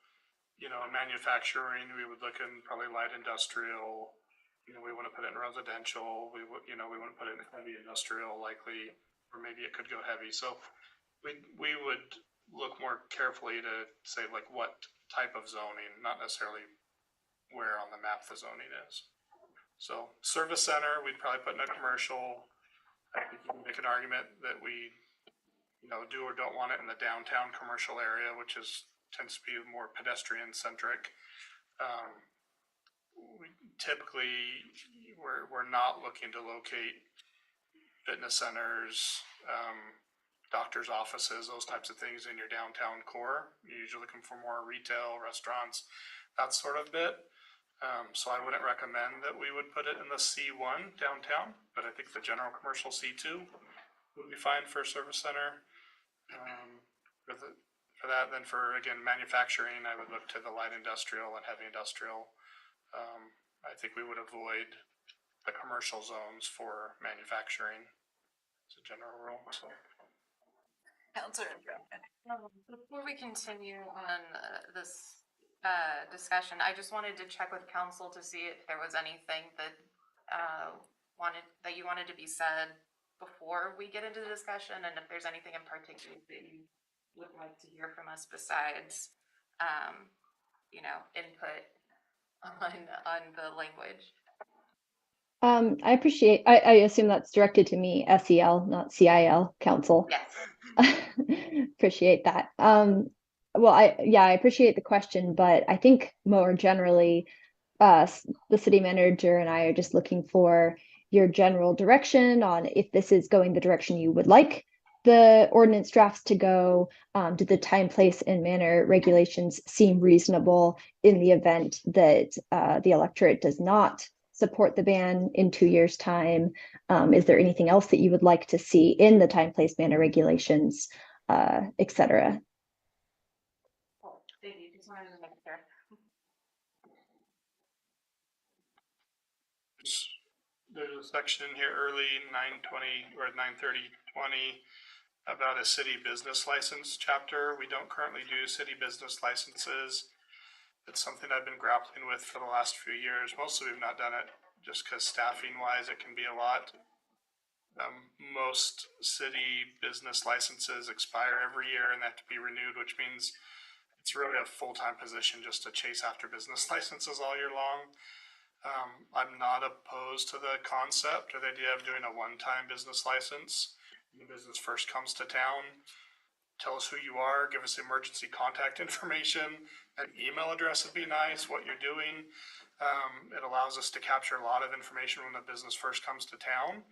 manufacturing, we would look in probably light industrial. We wouldn't put it in residential. We wouldn't put it in heavy industrial likely, or maybe it could go heavy. So we would look more carefully to say like what type of zoning, not necessarily where on the map the zoning is. So service center, we'd probably put in a commercial. I think you can make an argument that we, do or don't want it in the downtown commercial area, which tends to be more pedestrian centric. We typically, we're not looking to locate fitness centers, doctor's offices, those types of things in your downtown core. You're usually looking for more retail, restaurants, that sort of bit. So I wouldn't recommend that we would put it in the C1 downtown, but I think the general commercial C2 would be fine for a service center. For that, then for, again, manufacturing, I would look to the light industrial and heavy industrial. I think we would avoid the commercial zones for manufacturing as a general rule, so. Counselor, Before we continue on this discussion, I just wanted to check with council to see if there was anything that you wanted to be said before we get into the discussion, and if there's anything in particular that you would like to hear from us besides, input on the language. I appreciate, I assume that's directed to me, SEL, not CIL, council. Yes. Appreciate that. Well, I appreciate the question, but I think more generally, the city manager and I are just looking for your general direction on if this is going the direction you would like the ordinance drafts to go. Do the time, place, and manner regulations seem reasonable in the event that the electorate does not support the ban in 2 years' time? Is there anything else that you would like to see in the time, place, manner regulations, et cetera? Oh, thank you. Just wanted to make sure. There's a section in here early 9:20 or 9:30:20 about a city business license chapter. We don't currently do city business licenses. It's something I've been grappling with for the last few years. Mostly we've not done it just because staffing wise it can be a lot. Most city business licenses expire every year and they have to be renewed, which means it's really a full-time position just to chase after business licenses all year long. I'm not opposed to the concept or the idea of doing a one-time business license. When the business first comes to town, tell us who you are, give us emergency contact information, an email address would be nice, what you're doing. It allows us to capture a lot of information when the business first comes to town.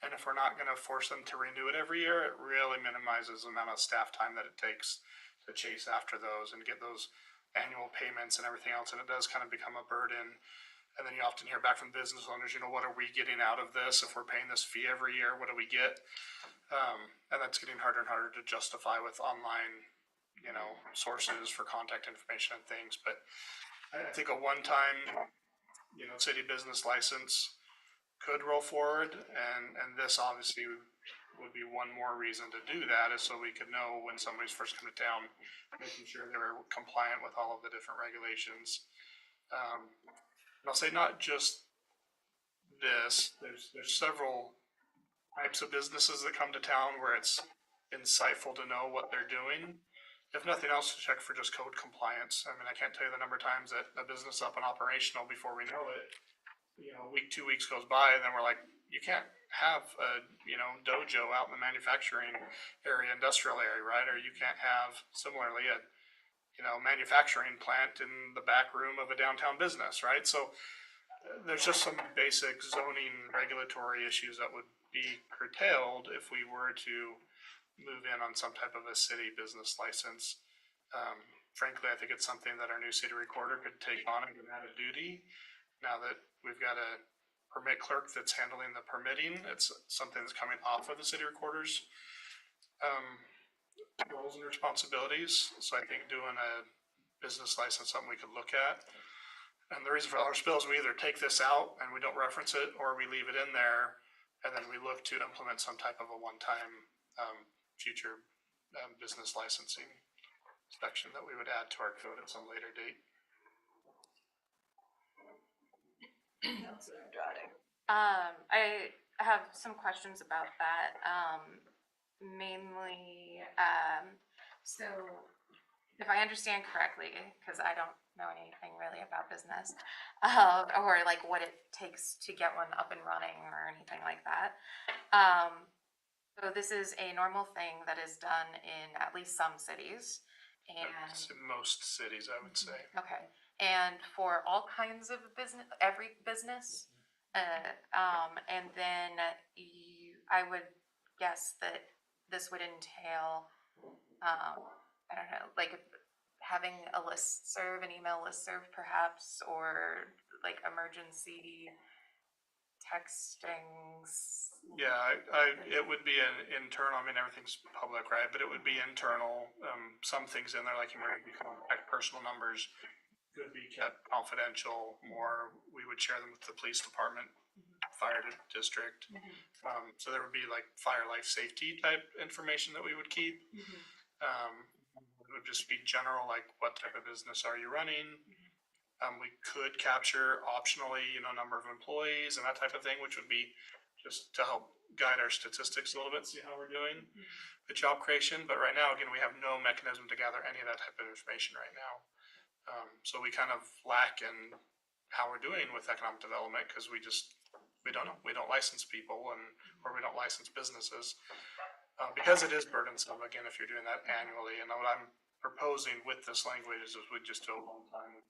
And if we're not going to force them to renew it every year, it really minimizes the amount of staff time that it takes to chase after those and get those annual payments and everything else. And it does kind of become a burden. And then you often hear back from business owners, what are we getting out of this? If we're paying this fee every year, what do we get? And that's getting harder and harder to justify with online, sources for contact information and things. But I think a one-time, city business license could roll forward. And this obviously would be one more reason to do that, is so we could know when somebody's first come to town, making sure they're compliant with all of the different regulations. And I'll say not just this, there's several types of businesses that come to town where it's insightful to know what they're doing. If nothing else, to check for just code compliance. I mean, I can't tell you the number of times that a business up and operational before we know it, week, 2 weeks goes by and then we're like, you can't have a, dojo out in the manufacturing area, industrial area, right? Or you can't have similarly a, manufacturing plant in the back room of a downtown business, right? So there's just some basic zoning regulatory issues that would be curtailed if we were to move in on some type of a city business license. Frankly, I think it's something that our new city recorder could take on and add a duty. Now that we've got a permit clerk that's handling the permitting, it's something that's coming off of the city recorder's roles and responsibilities. So I think doing a business license, something we could look at. And the reason for our spill is we either take this out and we don't reference it, or we leave it in there and then we look to implement some type of a one-time future business licensing section that we would add to our code at some later date. I have some questions about that. Mainly, so if I understand correctly, because I don't know anything really about business, or like what it takes to get one up and running or anything like that. So this is a normal thing that is done in at least some cities. And in most cities, I would say. okay, and for all kinds of business, every business, and then I would guess that this would entail, I don't know, like having a listserv, an email listserv perhaps, or like emergency textings. Yeah, it would be an internal, I mean, everything's public, right? But it would be internal. Some things in there, like emergency contact, personal numbers, could be kept confidential, or we would share them with the police department fire district. So there would be like fire life safety type information that we would keep. It would just be general, like what type of business are you running? We could capture optionally, number of employees and that type of thing, which would be just to help guide our statistics a little bit, see how we're doing with job creation. But right now, again, we have no mechanism to gather any of that type of information right now. So we kind of lack in how we're doing with economic development because we don't know. We don't license people or we don't license businesses because it is burdensome, again, if you're doing that annually. And what I'm proposing with this language is we just do a long time.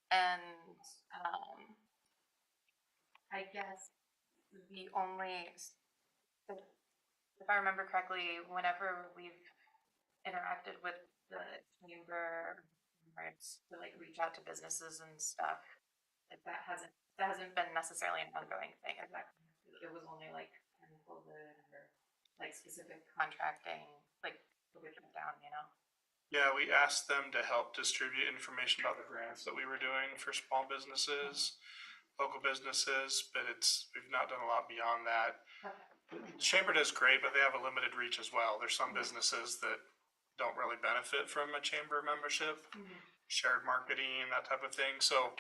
And I guess the only, if I remember correctly, whenever we've interacted with the chamber, where it's to like reach out to businesses and stuff, like that hasn't been necessarily an ongoing thing. Is that, it was only like COVID or like specific contracting, like COVID shut down, Yeah, we asked them to help distribute information about the grants that we were doing for small businesses, local businesses, but we've not done a lot beyond that. The chamber does great, but they have a limited reach as well. There's some businesses that don't really benefit from a chamber membership, shared marketing, that type of thing. So,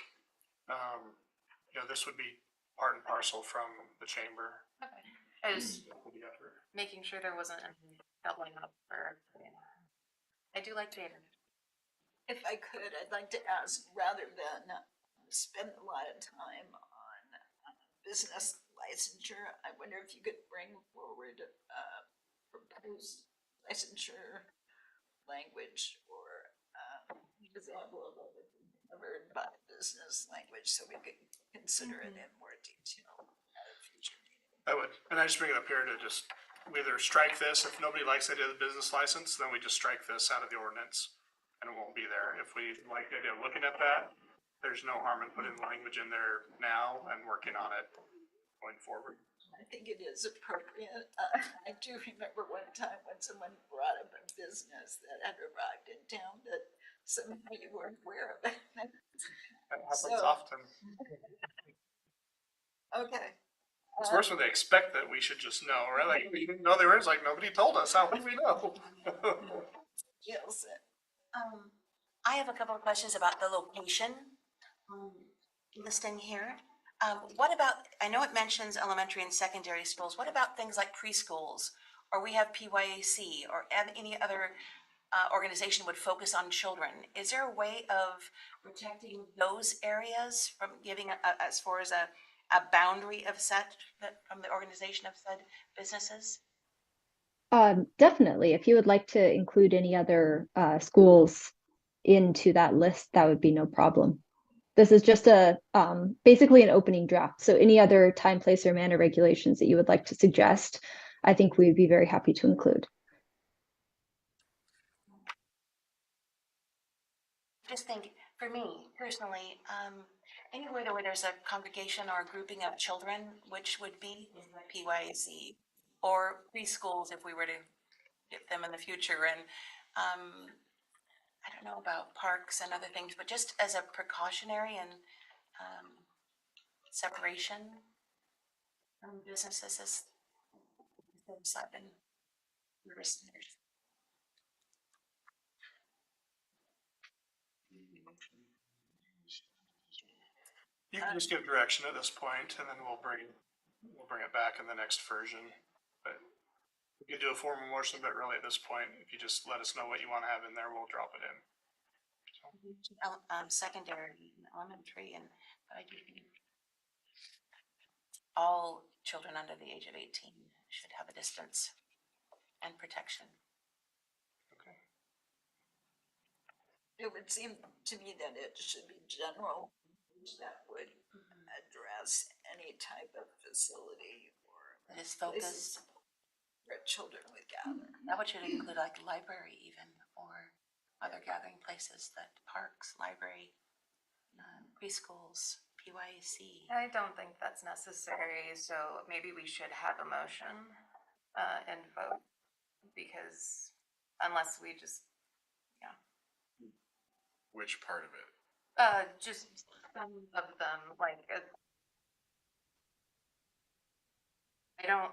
this would be part and parcel from the chamber. Okay. I was making sure there wasn't any doubling up for. I do like data. If I could, I'd like to ask, rather than spend a lot of time on business licensure, I wonder if you could bring forward proposed licensure language or example of what would be covered by business language, so we could consider it in more detail at a future meeting. I would, and I just bring it up here to just we either strike this. If nobody likes the idea of the business license, then we just strike this out of the ordinance and it won't be there. If we like the idea of looking at that, there's no harm in putting language in there now and working on it going forward. I think it is appropriate. I do remember one time when someone brought up a business that had arrived in town that somehow you weren't aware of it. That happens So- often. Okay. It's worse when they expect that we should just know, right? Like, we didn't know there was, like, nobody told us. How would we know? Gilson. I have a couple of questions about the location listing here. What about, I know it mentions elementary and secondary schools. What about things like preschools? Or we have PYAC or any other organization would focus on children. Is there a way of protecting those areas from giving as far as a boundary of set from the organization of said businesses? Definitely. If you would like to include any other schools into that list, that would be no problem. This is just basically an opening draft. So any other time, place, or manner regulations that you would like to suggest, I think we'd be very happy to include. Just think, for me personally, anywhere where there's a congregation or a grouping of children, which would be PYAC, or preschools if we were to get them in the future, and I don't know about parks and other things, but just as a precautionary and separation from businesses as psilocybin risk centers. You can just give direction at this point, and then we'll bring it back in the next version. But we could do a formal motion, but really at this point, if you just let us know what you want to have in there, we'll drop it in. Secondary and elementary, and I do think all children under the age of 18 should have a distance and protection. Okay. It would seem to me that it should be general that would address any type of facility or That is focused. where children would gather. That should include like library even, or other gathering places, that parks, library, preschools, PYAC. I don't think that's necessary, so maybe we should have a motion and vote, because unless we just, Which part of it? just some of them, like I don't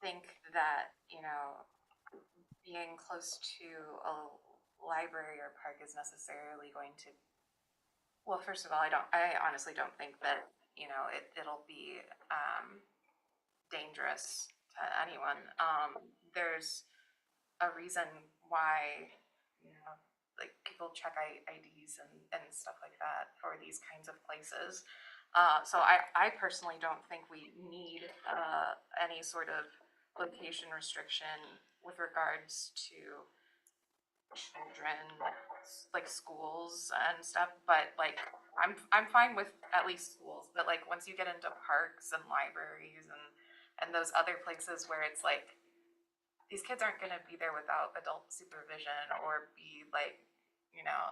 think that, being close to a library or park is necessarily going to, well, first of all, I honestly don't think that, it'll be, dangerous to anyone. There's a reason why, like people check IDs and stuff like that for these kinds of places. So I personally don't think we need any sort of location restriction with regards to children, like schools and stuff. But like I'm fine with at least schools. But like once you get into parks and libraries and those other places where it's like these kids aren't going to be there without adult supervision or be like,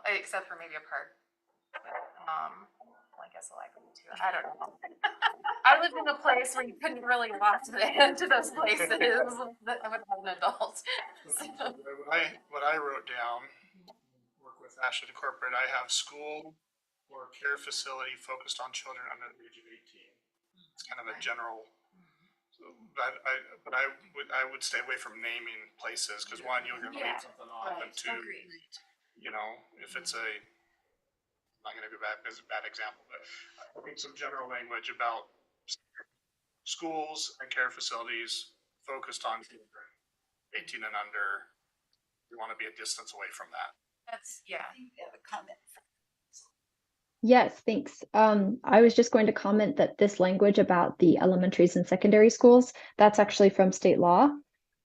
except for maybe a park. Well, I guess a library too. I don't know. I lived in a place where you couldn't really walk into those places that without an adult. So, What I wrote down, work with Ashley to corporate, I have school or care facility focused on children under the age of 18. It's kind of a general. But I would stay away from naming places because one, you're going to leave something off, and two, if it's I'm not going to go back as a bad example, but I think some general language about schools and care facilities focused on children 18 and under. We want to be a distance away from that. that's, yeah. I think we have a comment. Yes, thanks. I was just going to comment that this language about the elementaries and secondary schools, that's actually from state law.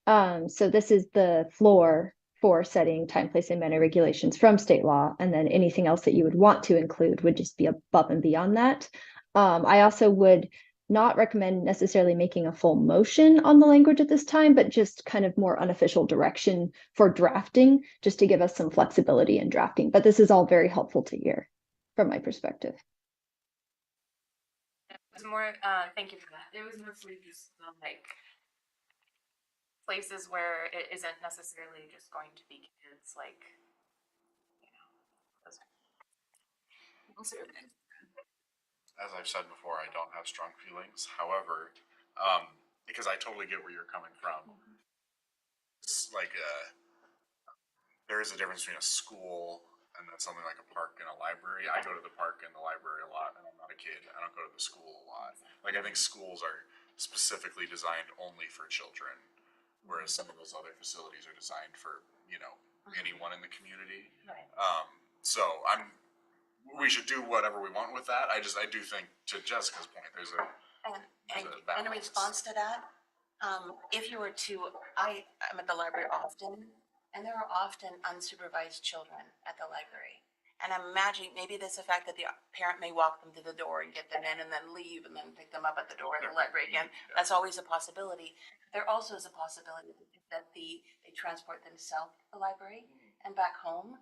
So this is the floor for setting time, place, and manner regulations from state law, and then anything else that you would want to include would just be above and beyond that. I also would not recommend necessarily making a full motion on the language at this time, but just kind of more unofficial direction for drafting, just to give us some flexibility in drafting. But this is all very helpful to hear from my perspective. It was more, thank you for that. It was mostly just like places where it isn't necessarily just going to be kids, like, those. As I've said before, I don't have strong feelings. However, because I totally get where you're coming from, it's like there is a difference between a school and then something like a park and a library. I go to the park and the library a lot, and I'm not a kid. I don't go to the school a lot. Like I think schools are specifically designed only for children, whereas some of those other facilities are designed for anyone in the community. Right. So we should do whatever we want with that. I do think, to Jessica's point, there's a And in response to that, if you were to, I'm at the library often, and there are often unsupervised children at the library. And I'm imagining maybe there's the fact that the parent may walk them to the door and get them in and then leave and then pick them up at the door of the library again. That's always a possibility. There also is a possibility that they transport themselves to the library and back home.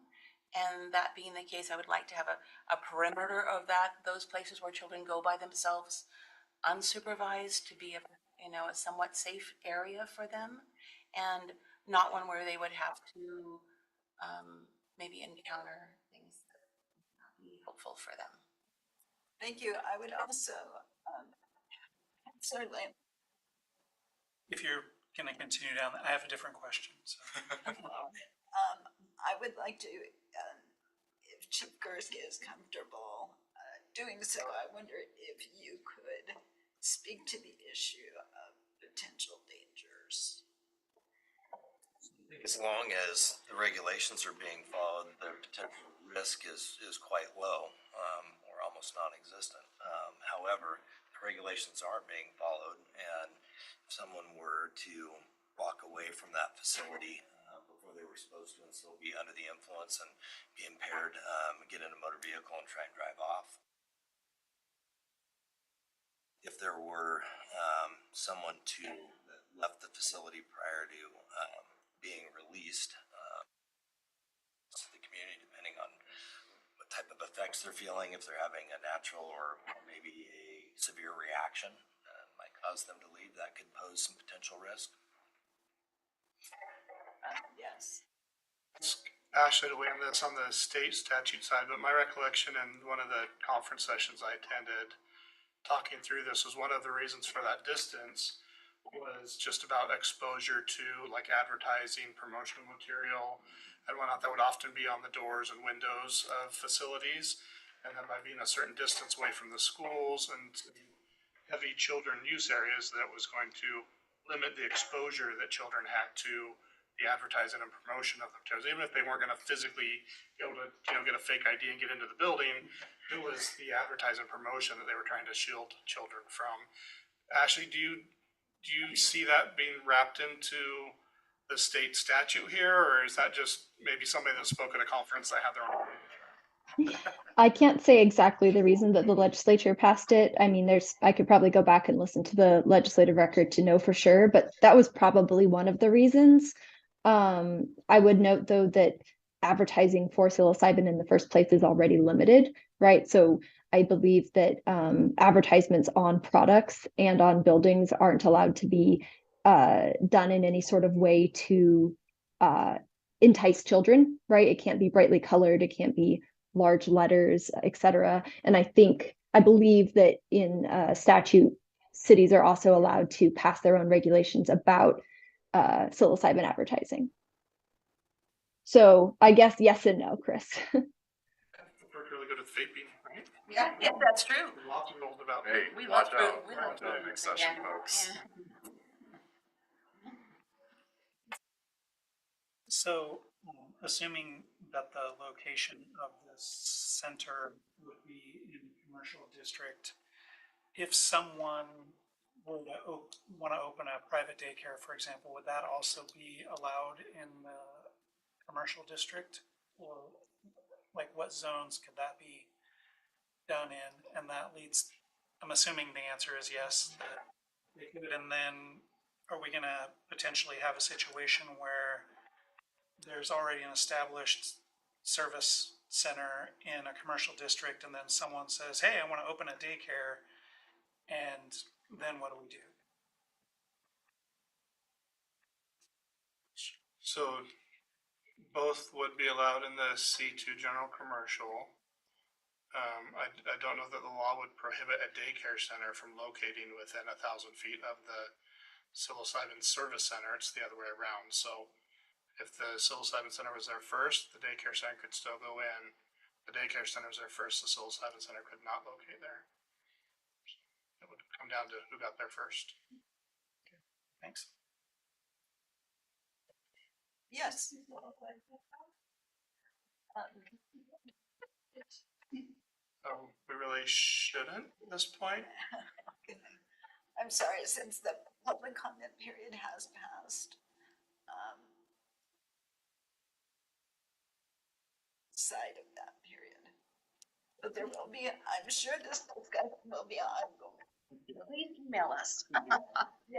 And that being the case, I would like to have a perimeter of those places where children go by themselves, unsupervised, to be a somewhat safe area for them, and not one where they would have to maybe encounter things that would not be helpful for them. Thank you. I would also certainly. If you're going to continue down, I have a different question. So. I would like to, if Chief Gursky is comfortable doing so, I wonder if you could speak to the issue of potential dangers. As long as the regulations are being followed, the potential risk is quite low, or almost non-existent. However, the regulations aren't being followed, and if someone were to walk away from that facility before they were supposed to and still be under the influence and be impaired, get in a motor vehicle and try and drive off. If there were someone that left the facility prior to being released to the community, depending on what type of effects they're feeling, if they're having a natural or maybe a severe reaction might cause them to leave, that could pose some potential risk. Yes. Ashley to weigh on this on the state statute side, but my recollection in one of the conference sessions I attended talking through this was one of the reasons for that distance was just about exposure to like advertising, promotional material, and whatnot that would often be on the doors and windows of facilities. And then by being a certain distance away from the schools and heavy children use areas, that was going to limit the exposure that children had to the advertising and promotion of the materials. Even if they weren't going to physically be able to, get a fake ID and get into the building, it was the advertising and promotion that they were trying to shield children from. Ashley, do you see that being wrapped into the state statute here, or is that just maybe somebody that spoke at a conference that had their own? I can't say exactly the reason that the legislature passed it. I mean, I could probably go back and listen to the legislative record to know for sure, but that was probably one of the reasons. I would note though that advertising for psilocybin in the first place is already limited, right? So I believe that advertisements on products and on buildings aren't allowed to be done in any sort of way to entice children, right? It can't be brightly colored, it can't be large letters, etc. And I believe that in statute, cities are also allowed to pass their own regulations about psilocybin advertising. So I guess yes and no, Chris. We're really good at vaping, right? Yeah, that's true. Lots of rules about. Hey, We watch love out. food. We love food. Next session, folks. So, assuming that the location of this center would be in commercial district, if someone were to want to open a private daycare, for example, would that also be allowed in the commercial district? Or like what zones could that be done in? And that leads, I'm assuming the answer is yes, that they could. And then are we going to potentially have a situation where there's already an established service center in a commercial district and then someone says, hey, I want to open a daycare, and then what do we do? So both would be allowed in the C2 general commercial. I don't know that the law would prohibit a daycare center from locating within 1,000 feet of the psilocybin service center. It's the other way around. So if the psilocybin center was there first, the daycare center could still go in. The daycare center was there first, the psilocybin center could not locate there. It would come down to who got there first. Okay, thanks. Yes. We really shouldn't at this point. I'm sorry, since the public comment period has passed. Side of that period. But there will be, I'm sure this discussion will be ongoing. Please email us. Yeah.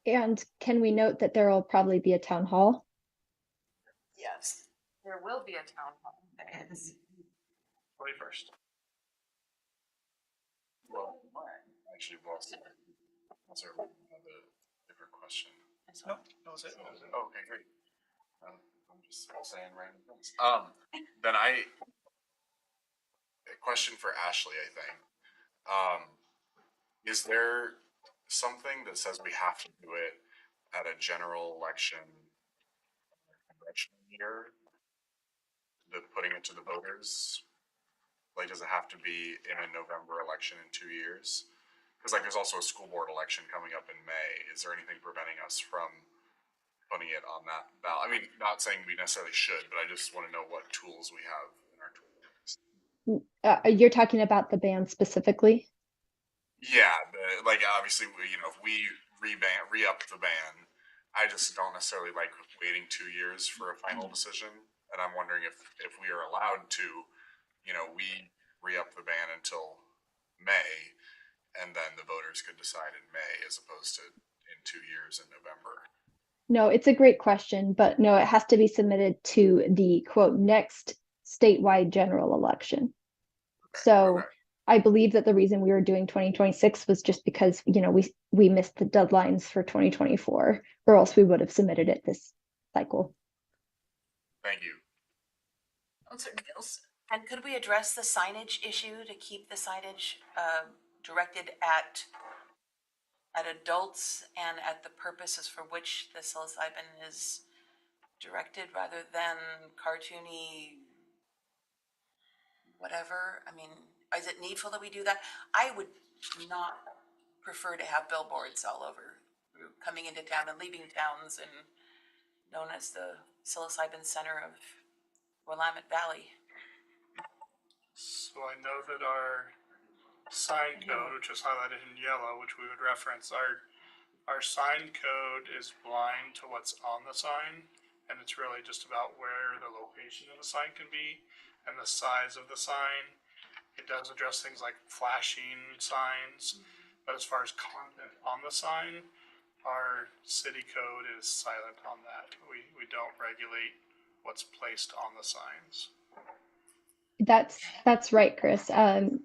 And can we note that there will probably be a town hall? Yes. There will be a town hall. There is. 21st. Well, actually, was there another different question? Nope, that was it. Oh, okay, great. I'm just saying random things. Then a question for Ashley, I think. Is there something that says we have to do it at a general election year? The putting it to the voters? Like, does it have to be in a November election in 2 years? Because like, there's also a school board election coming up in May. Is there anything preventing us from putting it on that ballot? I mean, not saying we necessarily should, but I just want to know what tools we have in our toolbox. You're talking about the ban specifically? Yeah, like obviously, if we re-up the ban, I just don't necessarily like waiting 2 years for a final decision. And I'm wondering if we are allowed to, we re-up the ban until May, and then the voters could decide in May as opposed to in 2 years in November. No, it's a great question, but no, it has to be submitted to the quote next statewide general election. Okay, So okay. I believe that the reason we were doing 2026 was just because, we missed the deadlines for 2024, or else we would have submitted it this cycle. Thank you. Counselor Nielsen. And could we address the signage issue to keep the signage directed at at adults and at the purposes for which the psilocybin is directed rather than cartoony whatever? I mean, is it needful that we do that? I would not prefer to have billboards all over, coming into town and leaving towns and known as the psilocybin center of Willamette Valley. So I know that our sign code, which is highlighted in yellow, which we would reference, our sign code is blind to what's on the sign, and it's really just about where the location of the sign can be and the size of the sign. It does address things like flashing signs, but as far as content on the sign, our city code is silent on that. We don't regulate what's placed on the signs. That's right, Chris.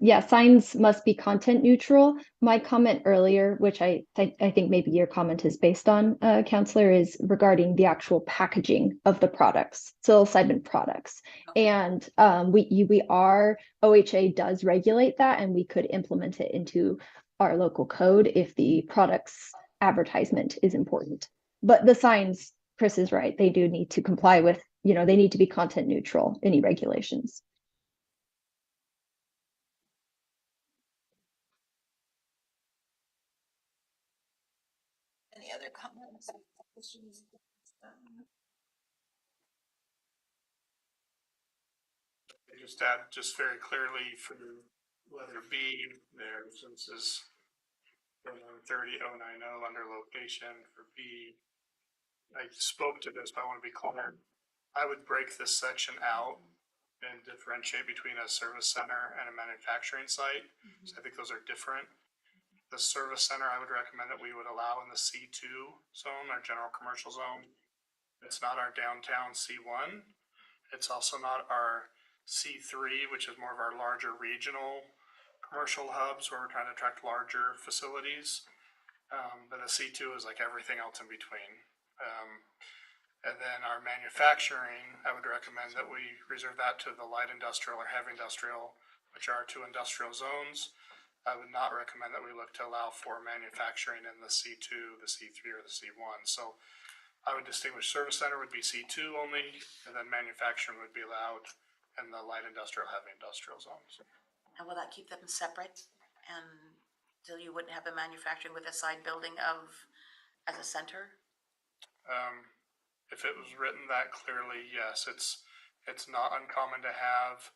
Yeah, signs must be content neutral. My comment earlier, which I think maybe your comment is based on, Counselor, is regarding the actual packaging of the products, psilocybin products. And OHA does regulate that, and we could implement it into our local code if the product's advertisement is important. But the signs, Chris is right, they do need to comply with, they need to be content neutral, any regulations. Any other comments? Questions? Just add just very clearly for letter B there, since is 30090 under location for B. I spoke to this, but I want to be clear. I would break this section out and differentiate between a service center and a manufacturing site. So I think those are different. The service center, I would recommend that we would allow in the C2 zone, our general commercial zone. It's not our downtown C1. It's also not our C3, which is more of our larger regional commercial hubs where we're trying to attract larger facilities. But the C2 is like everything else in between. And then our manufacturing, I would recommend that we reserve that to the light industrial or heavy industrial, which are 2 industrial zones. I would not recommend that we look to allow for manufacturing in the C2, the C3, or the C1. So I would distinguish service center would be C2 only, and then manufacturing would be allowed in the light industrial, heavy industrial zones. And will that keep them separate? And so you wouldn't have a manufacturing with a side building as a center? If it was written that clearly, yes, it's not uncommon to have,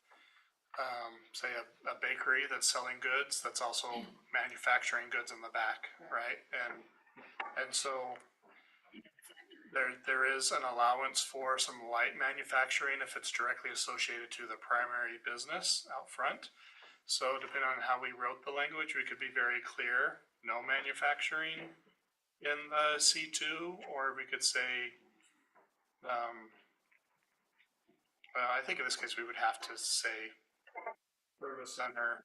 say a bakery that's selling goods that's also manufacturing goods in the back, right? And so there is an allowance for some light manufacturing if it's directly associated to the primary business out front. So depending on how we wrote the language, we could be very clear, no manufacturing in the C2, or we could say, I think in this case we would have to say service center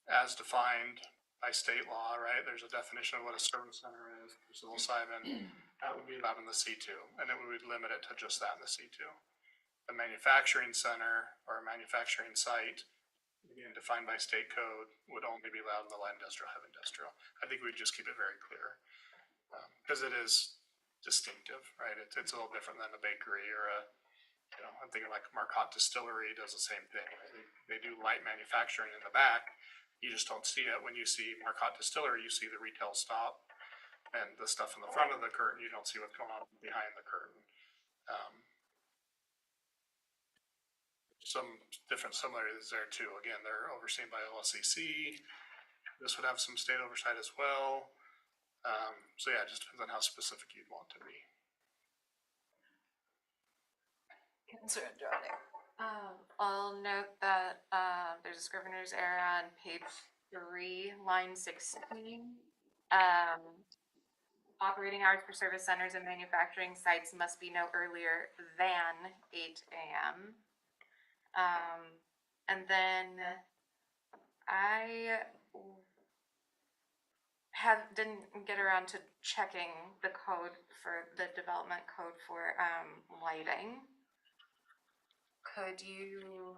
as defined by state law, right? There's a definition of what a service center is for psilocybin. That would be allowed in the C2, and it would limit it to just that in the C2. The manufacturing center or a manufacturing site, again defined by state code, would only be allowed in the light industrial, heavy industrial. I think we'd just keep it very clear because it is distinctive, right? It's a little different than a bakery or I'm thinking like Marcotte Distillery does the same thing. Right? They do light manufacturing in the back. You just don't see it. When you see Marcotte Distillery, you see the retail stop and the stuff in the front of the curtain. You don't see what's going on behind the curtain. Some different similarities there too. Again, they're overseen by OLCC. This would have some state oversight as well. So yeah, it just depends on how specific you'd want to be. Concerned, Johnny. I'll note that there's a scrivener's error on page 3, line 16. Operating hours for service centers and manufacturing sites must be no earlier than 8 a.m. And then I didn't get around to checking the code for the development code for lighting. Could you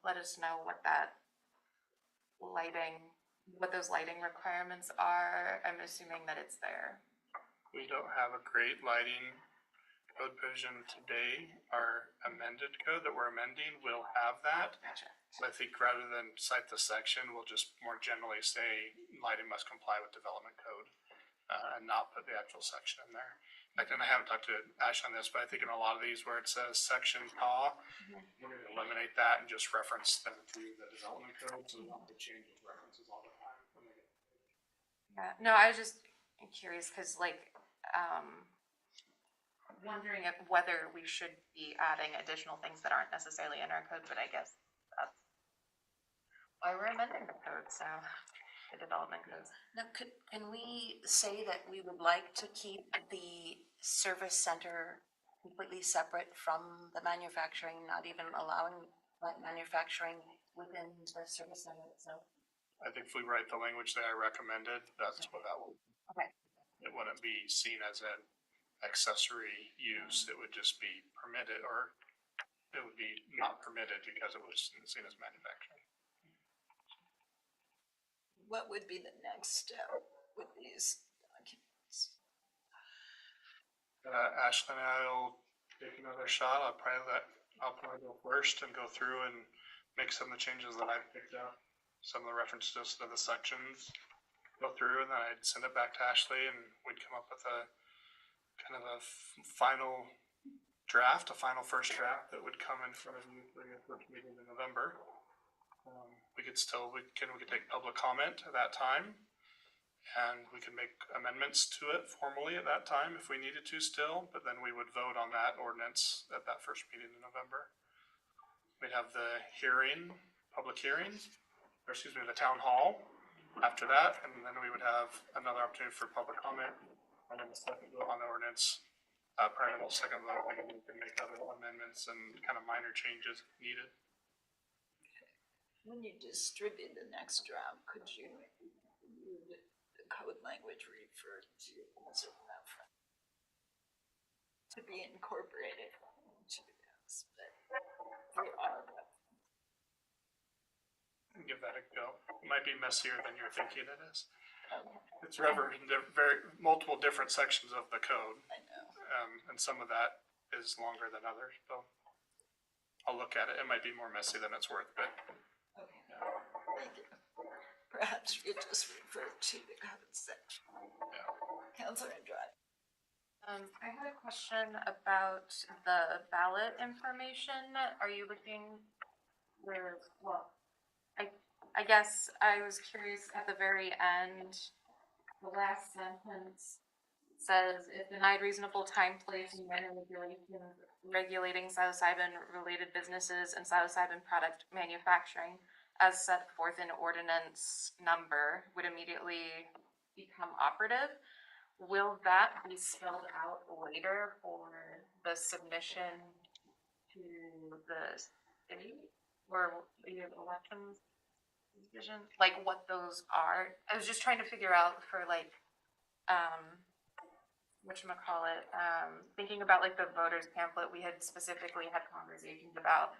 let us know what that lighting what those lighting requirements are? I'm assuming that it's there. We don't have a great lighting code provision today. Our amended code that we're amending will have that. Gotcha. So I think rather than cite the section, we'll just more generally say lighting must comply with development code, and not put the actual section in there. In fact, and I haven't talked to Ash on this, but I think in a lot of these where it says section CAW, we're gonna eliminate that and just reference them to the development code, so we don't have to change those references all the time when they get. Yeah, no, I was just curious, cause like, wondering if whether we should be adding additional things that aren't necessarily in our code, but I guess that's why we're amending the code, so, the development codes. Now, can we say that we would like to keep the service center completely separate from the manufacturing, not even allowing light manufacturing within the service center itself? I think if we write the language that I recommended, that's what that will. Okay. It wouldn't be seen as an accessory use, it would just be permitted, or it would be not permitted because it was seen as manufacturing. What would be the next step with these documents? Ashley and I will take another shot. I'll probably go first and go through and make some of the changes that I've picked up, some of the references to the sections, go through, and then I'd send it back to Ashley, and we'd come up with a kind of a final draft, a final first draft that would come in front of you for your first meeting in November. We could take public comment at that time, and we could make amendments to it formally at that time if we needed to still, but then we would vote on that ordinance at that first meeting in November. We'd have the public hearing, the town hall after that, and then we would have another opportunity for public comment, and then the second vote on the ordinance. Prior to the second vote, we can make other amendments and kind of minor changes needed. When you distribute the next draft, could you the code language referred to as a reference to be incorporated into this? But they are. Give that a go. It might be messier than you're thinking it is. Okay. It's multiple different sections of the code. I know. And some of that is longer than others, so I'll look at it. It might be more messy than it's worth, but. Okay, thank you. Perhaps you just refer to the code section. Yeah. Councilor Andrade. I had a question about the ballot information. Are you looking where, well, I guess I was curious at the very end, the last sentence says, if denied reasonable time, place, and manner regulating psilocybin related businesses and psilocybin product manufacturing as set forth in ordinance number would immediately become operative. Will that be spelled out later for the submission to the city or the elections division? Like what those are? I was just trying to figure out for like, whatchamacallit, thinking about like the voters pamphlet, we had specifically had conversations about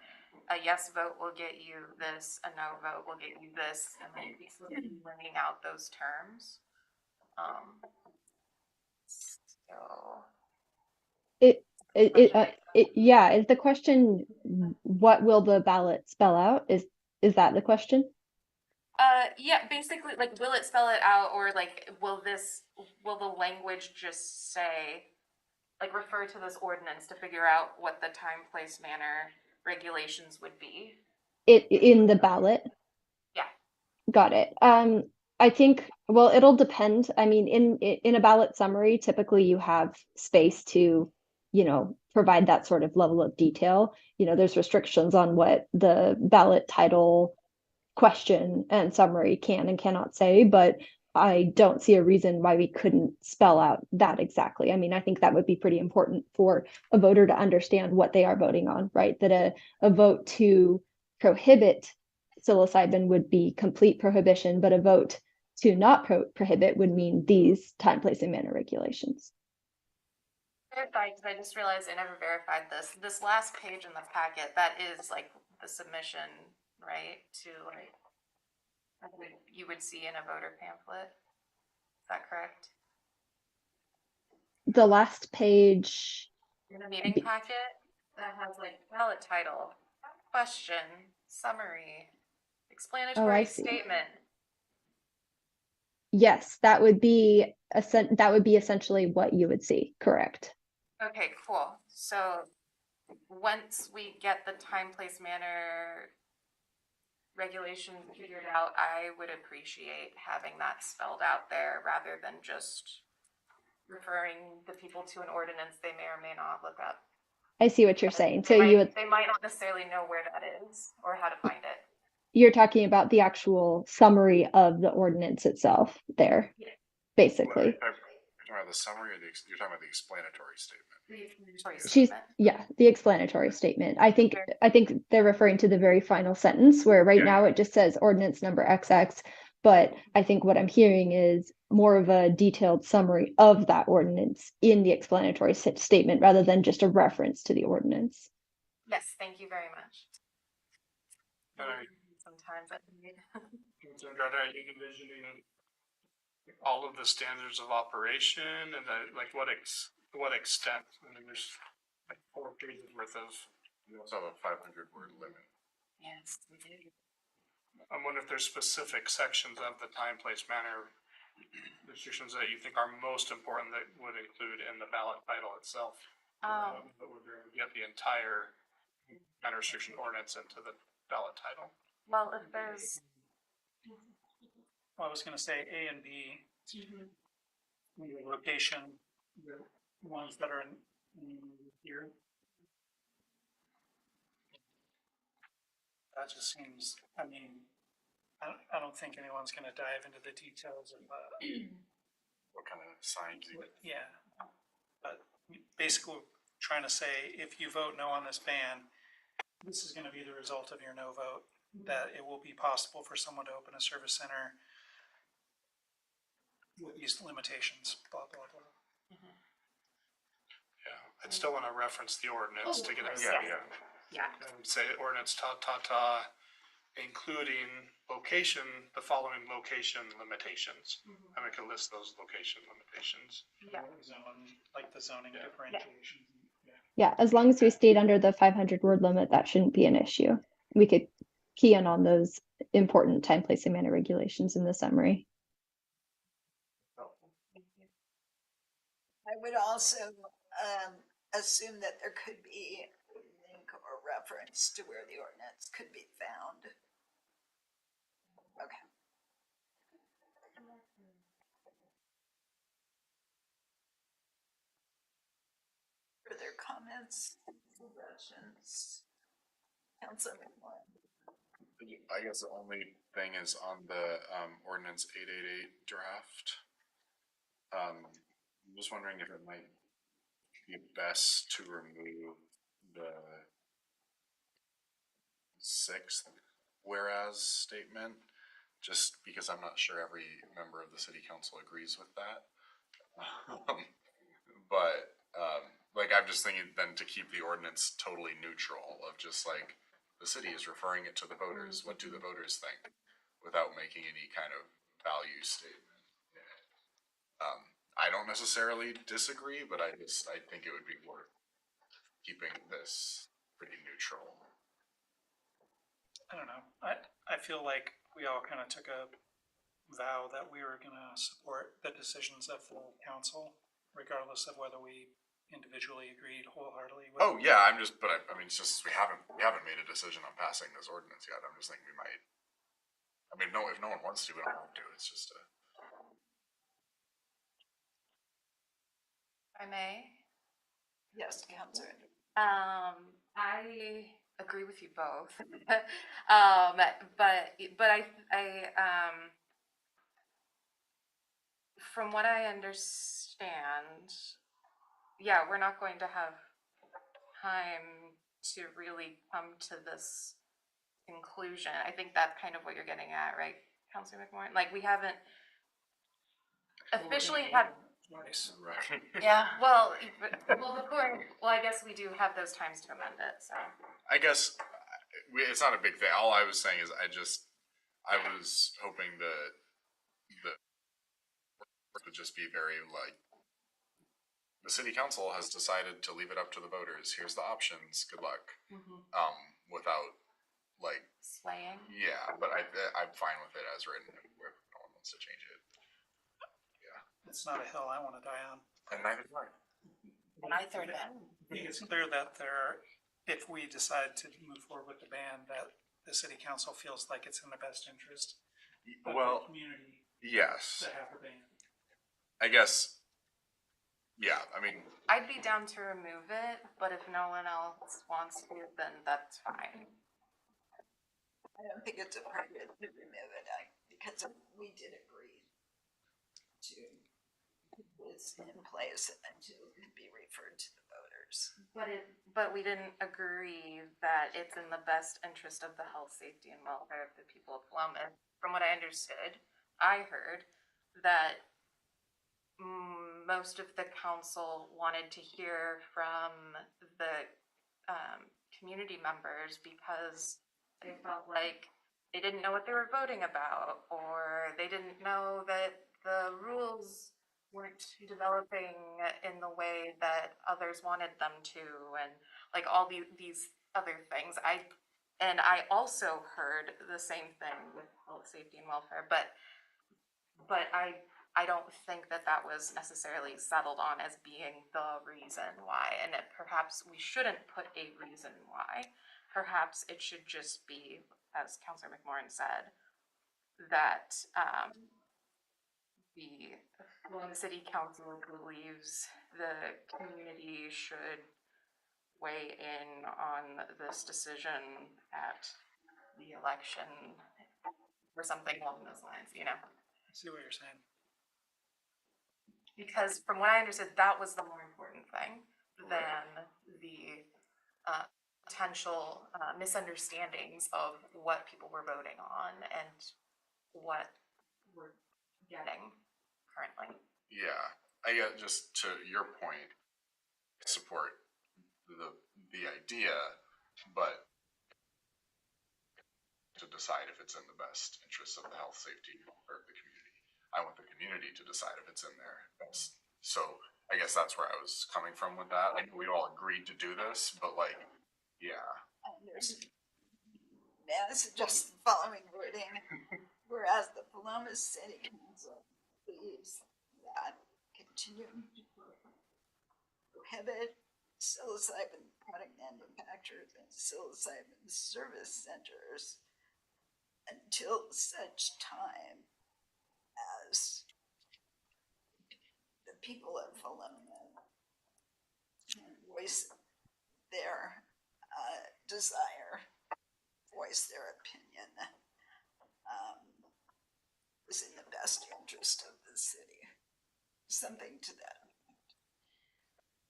a yes vote will get you this, a no vote will get you this, and then laying out those terms. Yeah, is the question, what will the ballot spell out? Is that the question? Yeah, basically, like, will it spell it out, or like, will the language just say, like, refer to this ordinance to figure out what the time, place, manner regulations would be? In the ballot? Yeah. Got it. I think, well, it'll depend. I mean, in a ballot summary, typically you have space to, provide that sort of level of detail. There's restrictions on what the ballot title, question, and summary can and cannot say, but I don't see a reason why we couldn't spell out that exactly. I mean, I think that would be pretty important for a voter to understand what they are voting on, right? That a vote to prohibit psilocybin would be complete prohibition, but a vote to not prohibit would mean these time, place, and manner regulations. Verified, because I just realized I never verified this. This last page in the packet, that is like the submission, right? To like you would see in a voter pamphlet. Is that correct? The last page, In the meeting Be- packet that has like ballot title, question, summary, explanatory see. statement. yes, that would be essentially what you would see, correct? Okay, cool. So once we get the time, place, manner regulation figured out, I would appreciate having that spelled out there rather than just referring the people to an ordinance they may or may not look up. I see what you're saying. So They might not necessarily know where that is or how to find it. you're talking about the actual summary of the ordinance itself there, Yeah. basically. You're talking about the summary or you're talking about the explanatory statement? The explanatory She's statement. the explanatory statement. I think they're referring to the very final sentence where right now it just says ordinance number XX, but I think what I'm hearing is more of a detailed summary of that ordinance in the explanatory statement rather than just a reference to the ordinance. Yes, thank you very much. Alright. Sometimes I need. Are you envisioning all of the standards of operation and like what extent? I mean, there's like 4 pages worth of. You also have a 500-word limit. Yes, we do. I wonder if there's specific sections of the time, place, manner restrictions that you think are most important that would include in the ballot title itself. That would get the entire manner restriction ordinance into the ballot title. Well, if there's. Well, I was gonna say A and B, the location, the ones that are in here. That just seems, I mean, I don't think anyone's gonna dive into the details of, What kind of signs you yeah. But basically, trying to say, if you vote no on this ban, this is gonna be the result of your no vote, that it will be possible for someone to open a service center with these limitations, blah, blah, blah. Yeah, I'd still want to reference the ordinance to get it. Yeah. And say ordinance including location, the following location limitations. And we can list those location limitations. Yeah. Zone, like the zoning differentiation. Yeah, as long as we stayed under the 500-word limit, that shouldn't be an issue. We could key in on those important time, place, and manner regulations in the summary. I would also assume that there could be a link or reference to where the ordinance could be found. Okay. Further comments, suggestions? Councilman Moore. I guess the only thing is on the ordinance 888 draft. I'm just wondering if it might be best to remove the 6th whereas statement, just because I'm not sure every member of the city council agrees with that. But like I'm just thinking then to keep the ordinance totally neutral of just like the city is referring it to the voters. What do the voters think? Without making any kind of value statement in it. I don't necessarily disagree, but I think it would be worth keeping this pretty neutral. I don't know. I feel like we all kind of took a vow that we were going to support the decisions of the council, regardless of whether we individually agreed wholeheartedly with. Oh yeah, I mean, it's just we haven't made a decision on passing this ordinance yet. I'm just thinking we might. I mean, no, if no one wants to, we don't have to. It's just a. If I may. Yes, Councilor. I agree with you both. But I from what I understand, yeah, we're not going to have time to really come to this conclusion. I think that's kind of what you're getting at, right, Councilor McMorrin? Like we haven't officially had. Nice. Right. Yeah. Well, I guess we do have those times to amend it, so. I guess it's not a big thing. All I was saying is I was hoping that the would just be very like, the city council has decided to leave it up to the voters. Here's the options. Good luck. Without like, Swaying. yeah, but I'm fine with it as written if no one wants to change it. It's not a hill I want to die on. And neither do I. I third that. I think it's clear that if we decide to move forward with the ban, that the city council feels like it's in the best interest of Well, the community yes, to have the ban. I guess. Yeah, I mean, I'd be down to remove it, but if no one else wants to, then that's fine. I don't think it's appropriate to remove it, because we did agree to put this in place until it could be referred to the voters. But we didn't agree that it's in the best interest of the health, safety, and welfare of the people of Willamette. From what I understood, I heard that most of the council wanted to hear from the community members because they felt like they didn't know what they were voting about, or they didn't know that the rules weren't developing in the way that others wanted them to, and like all these other things. I also heard the same thing with health, safety, and welfare, but I don't think that was necessarily settled on as being the reason why, and that perhaps we shouldn't put a reason why. Perhaps it should just be, as Councilor McMorrin said, that the city council believes the community should weigh in on this decision at the election or something along those lines, you know? I see what you're saying. Because from what I understood, that was the more important thing than the potential misunderstandings of what people were voting on and what we're getting currently. yeah, I get, just to your point, I support the idea, but to decide if it's in the best interest of the health, safety, and welfare of the community. I want the community to decide if it's in their best. So I guess that's where I was coming from with that. Like, we all agreed to do this, but like, yeah. May I suggest the following wording? Whereas the Paloma City Council believes that continuing to prohibit psilocybin product manufacturers and psilocybin service centers until such time as the people of Willamette can voice their desire, voice their opinion, is in the best interest of the city. Something to that effect.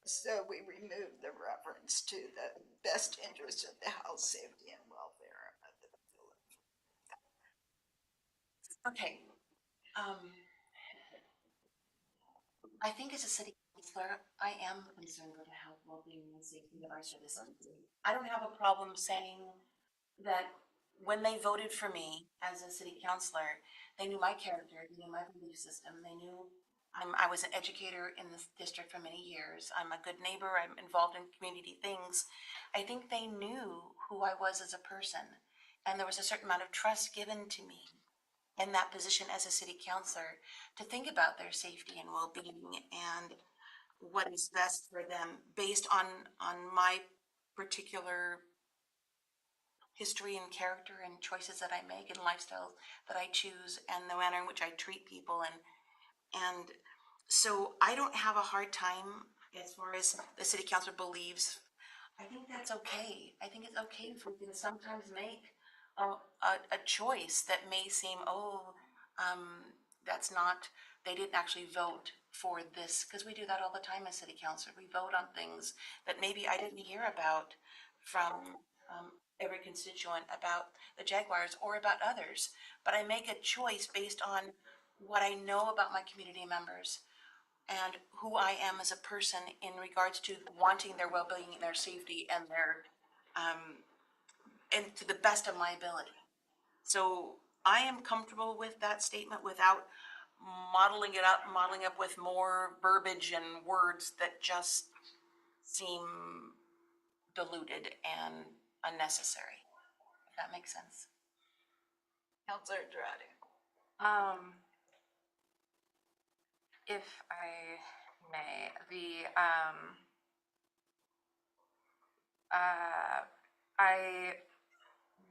So we remove the reference to the best interest of the health, safety, and welfare of the village. Okay. I think as a city councilor, I am concerned with the health, well-being, and safety of our citizens. I don't have a problem saying that when they voted for me as a city councilor, they knew my character, they knew my belief system, they knew I was an educator in this district for many years. I'm a good neighbor, I'm involved in community things. I think they knew who I was as a person, and there was a certain amount of trust given to me in that position as a city councilor to think about their safety and well-being and what is best for them based on my particular history and character and choices that I make and lifestyles that I choose and the manner in which I treat people. And so I don't have a hard time as far as the city council believes. I think that's okay. I think it's okay for you to sometimes make a choice that may seem, that's not, they didn't actually vote for this, because we do that all the time as city council. We vote on things that maybe I didn't hear about from every constituent about the Jaguars or about others, but I make a choice based on what I know about my community members and who I am as a person in regards to wanting their well-being and their safety and their and to the best of my ability. So I am comfortable with that statement without modeling up with more verbiage and words that just seem diluted and unnecessary. If that makes sense. Counselor Durrati. If I may, I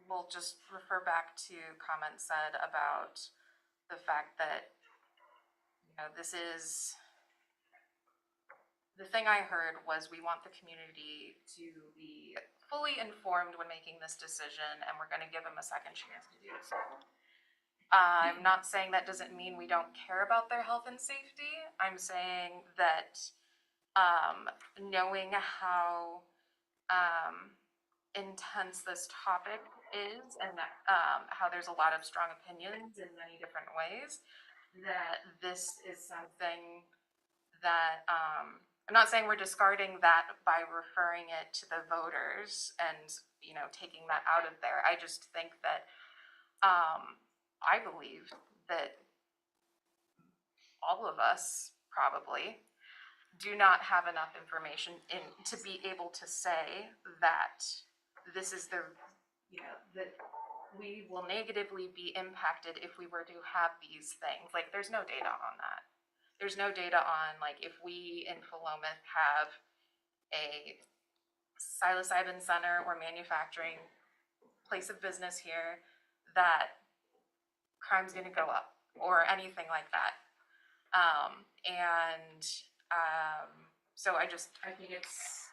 will just refer back to comments said about the fact that, you know, this is, the thing I heard was we want the community to be fully informed when making this decision, and we're gonna give them a second chance to do so. I'm not saying that doesn't mean we don't care about their health and safety. I'm saying that knowing how intense this topic is, and how there's a lot of strong opinions in many different ways, that this is something that I'm not saying we're discarding that by referring it to the voters and, you know, taking that out of there. I just think that I believe that all of us probably do not have enough information to be able to say that this is the, you know, that we will negatively be impacted if we were to have these things. Like, there's no data on that. There's no data on, like, if we in Philomath have a psilocybin center or manufacturing place of business here, that crime's gonna go up or anything like that. So I think it's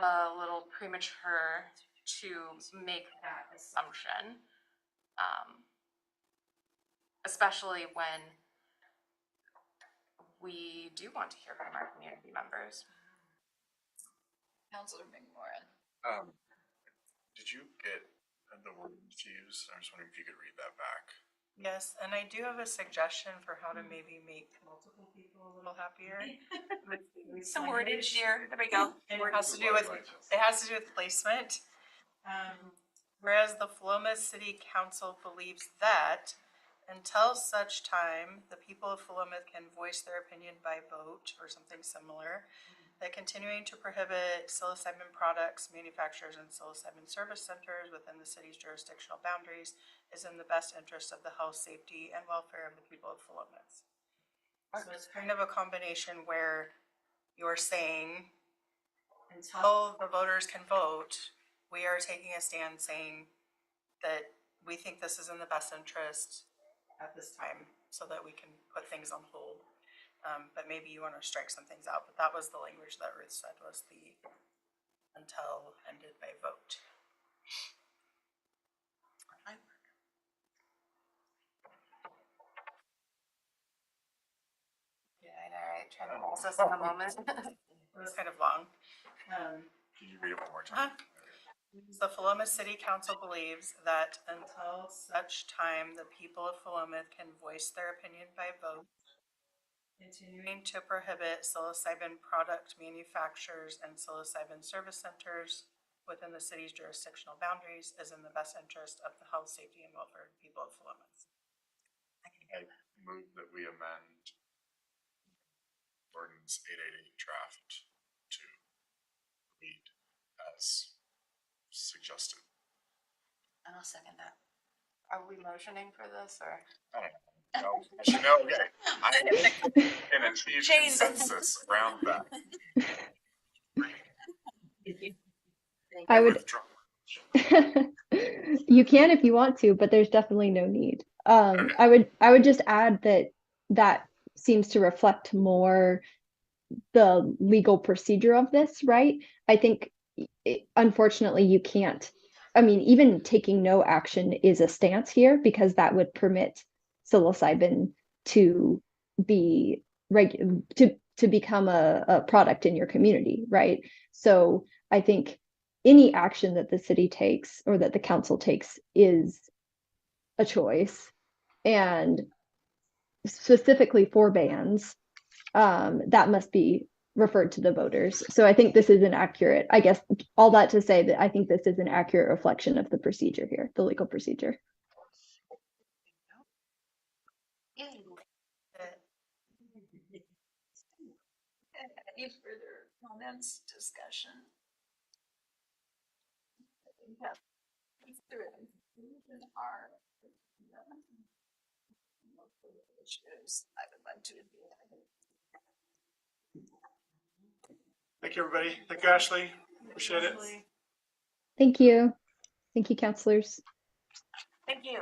a little premature to make that assumption, especially when we do want to hear from our community members. Counselor McMorrin. Did you get the word infused? I was wondering if you could read that back. Yes, and I do have a suggestion for how to maybe make multiple people a little happier. Some wordage here. There we go. And it has to do with placement. Whereas the Philomath City Council believes that until such time the people of Philomath can voice their opinion by vote or something similar, that continuing to prohibit psilocybin products, manufacturers, and psilocybin service centers within the city's jurisdictional boundaries is in the best interest of the health, safety, and welfare of the people of Philomath. So it's kind of a combination where you're saying until the voters can vote, we are taking a stand saying that we think this is in the best interest at this time so that we can put things on hold. But maybe you want to strike some things out, but that was the language that Ruth said was the until ended by vote. Yeah, I know, right? Trying to process in a moment. It was kind of long. Can you read it one more time? The Philomath City Council believes that until such time the people of Philomath can voice their opinion by vote, continuing to prohibit psilocybin product manufacturers and psilocybin service centers within the city's jurisdictional boundaries is in the best interest of the health, safety, and welfare of the people of Philomath. I move that we amend Ordinance 888 draft to read as suggested. And I'll second that. Are we motioning for this, or? I don't know. No, okay. I can achieve consensus around that. I would. You can if you want to, but there's definitely no need. I would just add that seems to reflect more the legal procedure of this, right? I think unfortunately you can't. I mean, even taking no action is a stance here because that would permit psilocybin to be to become a product in your community, right? So I think any action that the city takes or that the council takes is a choice, and specifically for bans, that must be referred to the voters. So I think this is an accurate, I guess, all that to say that I think this is an accurate reflection of the procedure here, the legal procedure. Any further comments, discussion? I think that through our issues, I would like to. Thank you, everybody. Thank you, Ashley. Appreciate it. Thank you. Thank you, counselors. Thank you.